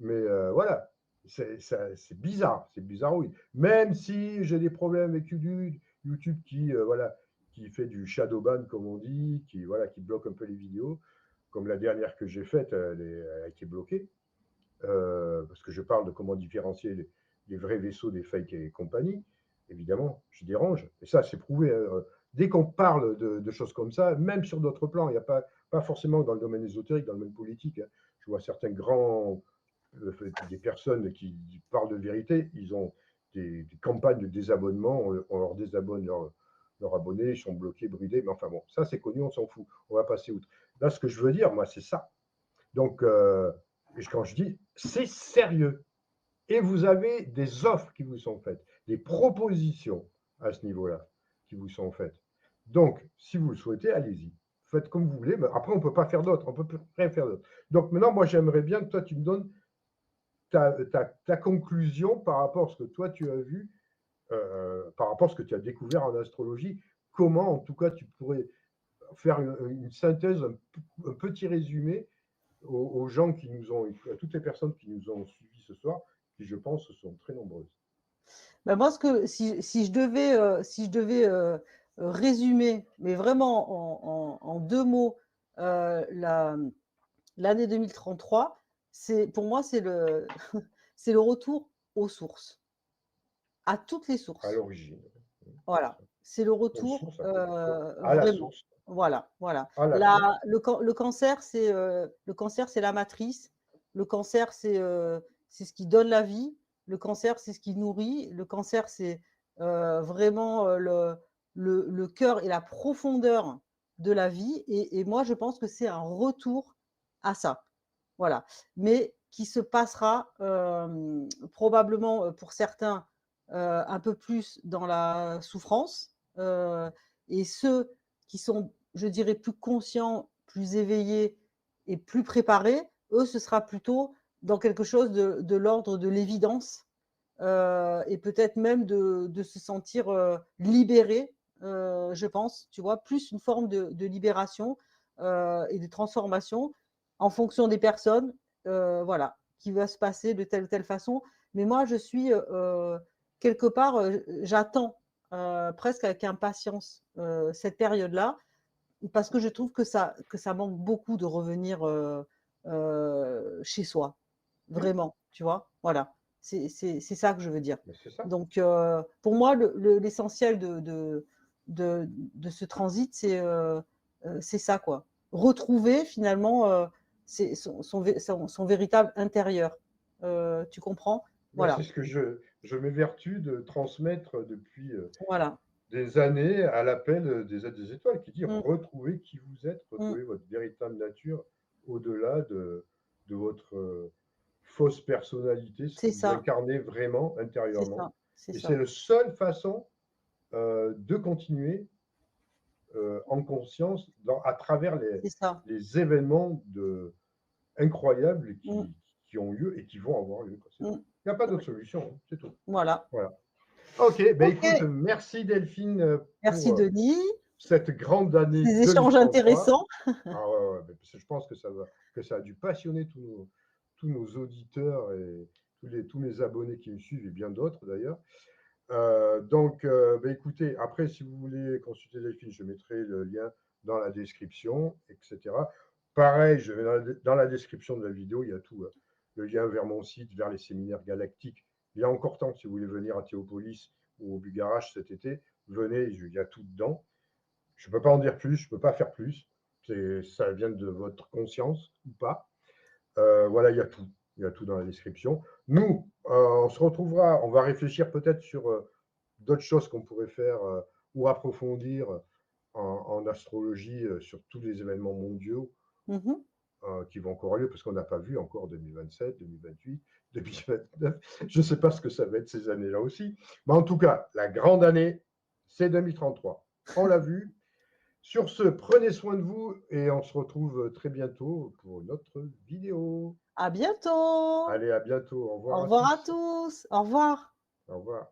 Mais voilà, c'est bizarre, c'est bizarrouille. Même si j'ai des problèmes avec YouTube qui, voilà, qui fait du shadow ban, comme on dit, voilà, qui bloque un peu les vidéos, comme la dernière que j'ai faite, elle a été bloquée, parce que je parle de comment différencier les vrais vaisseaux des fakes et compagnie. Évidemment, je dérange. Et ça, c'est prouvé. Dès qu'on parle de choses comme ça, même sur d'autres plans, il n'y a pas forcément dans le domaine ésotérique, dans le domaine politique. Hein. Je vois certains grands des personnes qui parlent de vérité, ils ont des campagnes de désabonnement, on leur désabonne leurs abonnés, ils sont bloqués, bridés, mais enfin bon, ça c'est connu, on s'en fout, on va passer outre. Là, ce que je veux dire, moi, c'est ça. Donc, quand je dis, c'est sérieux, et vous avez des offres qui vous sont faites, des propositions à ce niveau-là qui vous sont faites. Donc, si vous le souhaitez, allez-y. Faites comme vous voulez, mais après, on ne peut pas faire d'autre, on ne peut rien faire d'autre. Donc maintenant, moi, j'aimerais bien que toi, tu me donnes ta conclusion par rapport à ce que toi, tu as vu, par rapport à ce que tu as découvert en astrologie. Comment, en tout cas, tu pourrais faire une synthèse, un petit résumé aux gens qui nous ont, à toutes les personnes qui nous ont suivis ce soir, qui, je pense, sont très nombreuses. Ben moi, si je devais résumer, mais vraiment en deux mots, l'année 2033, pour moi, c'est le, c'est le retour aux sources, à toutes les À sources. l'origine. Voilà, c'est le Aux retour sources, à la vraiment. source. Voilà, voilà. À la source. Le cancer, c'est la matrice. Le cancer, c'est ce qui donne la vie. Le cancer, c'est ce qui nourrit. Le cancer, c'est vraiment le cœur et la profondeur de la vie. Et moi, je pense que c'est un retour à ça. Voilà. Mais qui se passera probablement pour certains un peu plus dans la souffrance. Et ceux qui sont, je dirais, plus conscients, plus éveillés et plus préparés, eux, ce sera plutôt dans quelque chose de l'ordre de l'évidence et peut-être même de se sentir libéré, je pense, tu vois, plus une forme de libération et de transformation en fonction des personnes, voilà, qui va se passer de telle ou telle façon. Mais moi, je suis quelque part, j'attends presque avec impatience cette période-là, parce que je trouve que ça manque beaucoup de revenir chez soi, vraiment, tu vois, voilà. C'est ça que je veux dire. Mais c'est ça. Donc, pour moi, l'essentiel de ce transit, c'est ça, quoi. Retrouver finalement son véritable intérieur. Tu comprends? Mais c'est Voilà, ce que je m'évertue de transmettre depuis voilà. des années à l'appel des étoiles, qui dit Mmh, retrouvez qui vous êtes, mmh. retrouvez votre véritable nature au-delà de votre fausse personnalité, ce que C'est vous ça, incarnez vraiment c'est intérieurement. ça, c'est Et c'est ça. la seule façon de continuer en conscience à travers C'est ça. les événements incroyables Mmh, qui ont lieu et qui vont avoir lieu. C'est mmh. tout. Il n'y a pas d'autre Ouais, solution, hein, c'est tout. voilà. Voilà. Ok, ben écoute, OK, merci Delphine merci pour Denis. cette grande année Ces échanges 2033. intéressants. Ah ouais, ouais, parce que je pense que ça a dû passionner tous nos auditeurs et tous mes abonnés qui me suivent et bien d'autres d'ailleurs. Donc, ben écoutez, après, si vous voulez consulter Delphine, je mettrai le lien dans la description, etc. Pareil, je vais dans la description de la vidéo, il y a tout. Hein. Le lien vers mon site, vers les séminaires galactiques. Il y a encore temps, si vous voulez venir à Théopolis ou au Bugarach cet été, venez, il y a tout dedans. Je ne peux pas en dire plus, je ne peux pas faire plus. Ça vient de votre conscience ou pas. Voilà, il y a tout. Il y a tout dans la description. Nous, on se retrouvera, on va réfléchir peut-être sur d'autres choses qu'on pourrait faire ou approfondir en astrologie sur tous les événements mondiaux Mmh. qui vont encore avoir lieu, parce qu'on n'a pas vu encore 2027, 2028, 2029. Je ne sais pas ce que ça va être ces années-là aussi. Mais en tout cas, la grande année, c'est 2033. On l'a vu. Sur ce, prenez soin de vous et on se retrouve très bientôt pour une autre vidéo. À bientôt. Allez, à bientôt. Au Au revoir à revoir à tous. tous. Au revoir. Au revoir.